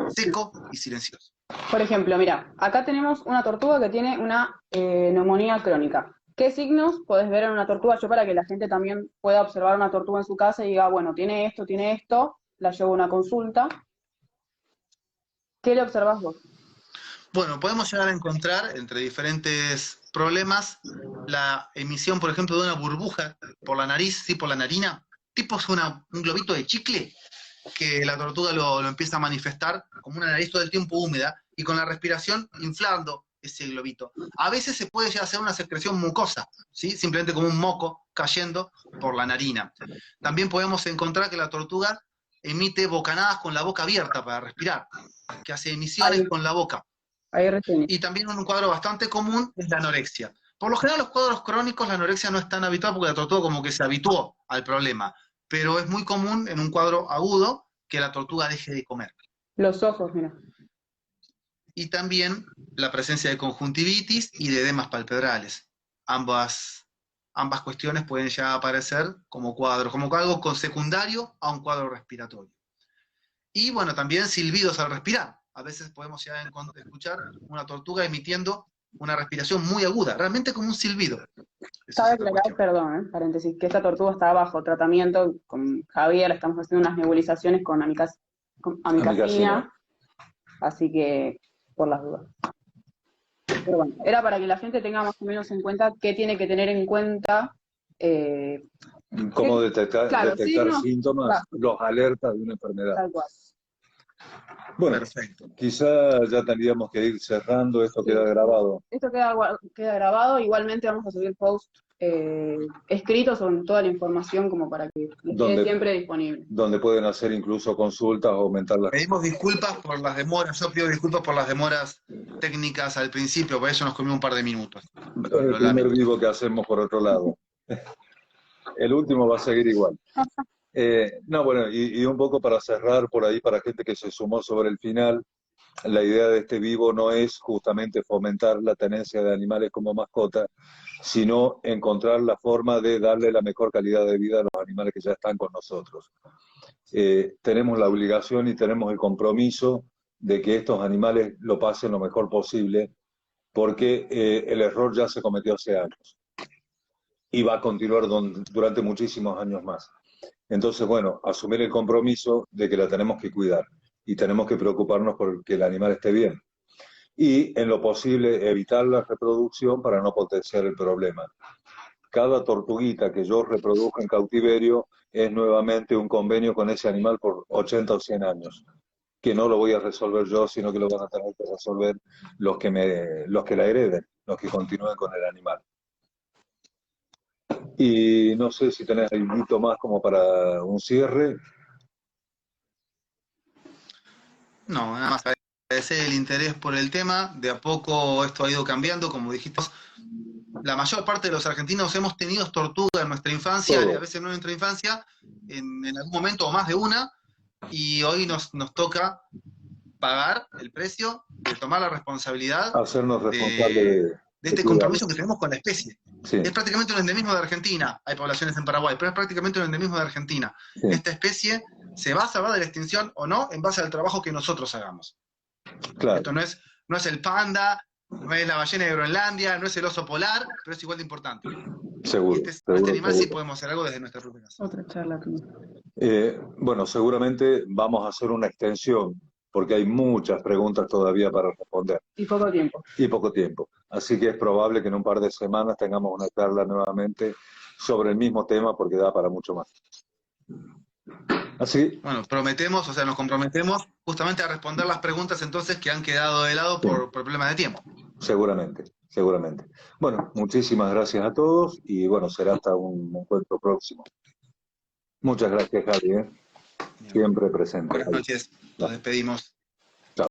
seco y silencioso. Por ejemplo, mira, acá tenemos una tortuga que tiene una neumonía crónica. ¿Qué signos podés ver en una tortuga? Yo para que la gente también pueda observar una tortuga en su casa y diga, bueno, tiene esto, la llevo a una consulta. ¿Qué le observás vos? Bueno, podemos llegar a encontrar entre diferentes problemas la emisión, por ejemplo, de una burbuja por la nariz, ¿sí? Por la narina, tipo es un globito de chicle, que la tortuga lo empieza a manifestar como una nariz todo el tiempo húmeda y con la respiración inflando ese globito. A veces se puede llegar a hacer una secreción mucosa, ¿sí? Simplemente como un moco cayendo por la narina. También podemos encontrar que la tortuga emite bocanadas con la boca abierta para respirar, que hace emisiones con la boca. Y también un cuadro bastante común es la anorexia. Por lo general los cuadros crónicos la anorexia no es tan habitual porque la tortuga como que se habituó al problema, pero es muy común en un cuadro agudo que la tortuga deje de comer. Los ojos, mira. Y también la presencia de conjuntivitis y de edemas palpebrales. Ambas cuestiones pueden ya aparecer como cuadros, como algo secundario a un cuadro respiratorio. Y bueno, también silbidos al respirar. A veces podemos ya escuchar una tortuga emitiendo una respiración muy aguda, realmente como un silbido. Cabe aclarar, perdón, paréntesis, que esta tortuga está bajo tratamiento con Javier, estamos haciendo unas nebulizaciones con amicacina, así que por las dudas. Pero bueno, era para que la gente tenga más o menos en cuenta qué tiene que tener en cuenta. Cómo detectar signos, síntomas, los alertas de una enfermedad. Tal cual. Bueno, perfecto. Quizá ya tendríamos que ir cerrando, esto queda grabado. Esto queda grabado, igualmente vamos a subir post escritos con toda la información como para que esté siempre disponible. Donde pueden hacer incluso consultas o aumentar las... Pedimos disculpas por las demoras, yo pido disculpas por las demoras técnicas al principio, por eso nos comió un par de minutos. El primer vivo que hacemos por otro lado. El último va a seguir igual. No, bueno, y un poco para cerrar por ahí, para gente que se sumó sobre el final, la idea de este vivo no es justamente fomentar la tenencia de animales como mascota, sino encontrar la forma de darle la mejor calidad de vida a los animales que ya están con nosotros. Tenemos la obligación y tenemos el compromiso de que estos animales lo pasen lo mejor posible, porque el error ya se cometió hace años y va a continuar durante muchísimos años más. Entonces, bueno, asumir el compromiso de que la tenemos que cuidar y tenemos que preocuparnos por que el animal esté bien. Y, en lo posible, evitar la reproducción para no potenciar el problema. Cada tortuguita que yo reproduzco en cautiverio es nuevamente un convenio con ese animal por 80 o 100 años, que no lo voy a resolver yo, sino que lo van a tener que resolver los que la hereden, los que continúen con el animal. Y no sé si tenés algo más como para un cierre. No, nada más agradecer el interés por el tema. De a poco esto ha ido cambiando, como dijiste. La mayor parte de los argentinos hemos tenido tortuga en nuestra infancia, y a veces no en nuestra infancia, en algún momento o más de una, y hoy nos toca pagar el precio de tomar la responsabilidad, hacernos responsables de este compromiso que tenemos con la especie. Sí. Es prácticamente un endemismo de Argentina. Hay poblaciones en Paraguay, pero es prácticamente un endemismo de Argentina. Sí. Esta especie se va a salvar de la extinción o no en base al trabajo que nosotros hagamos. Claro. Esto no es el panda, no es la ballena de Groenlandia, no es el oso polar, pero es igual de importante. Seguro, Este seguro, animal sí seguro. podemos hacer algo desde nuestra rúbricas. Otra charla. Bueno, seguramente vamos a hacer una extensión, porque hay muchas preguntas todavía para responder Y poco tiempo. y poco tiempo. Así que es probable que en un par de semanas tengamos una charla nuevamente sobre el mismo tema, porque da para mucho más. Así, Bueno, prometemos, o sea, nos comprometemos justamente a responder las preguntas entonces que han quedado de lado por problemas de tiempo. seguramente, seguramente. Bueno, muchísimas gracias a todos y bueno, será hasta un encuentro próximo. Muchas gracias, Javi, ¿eh? Siempre presente. Buenas noches, nos despedimos.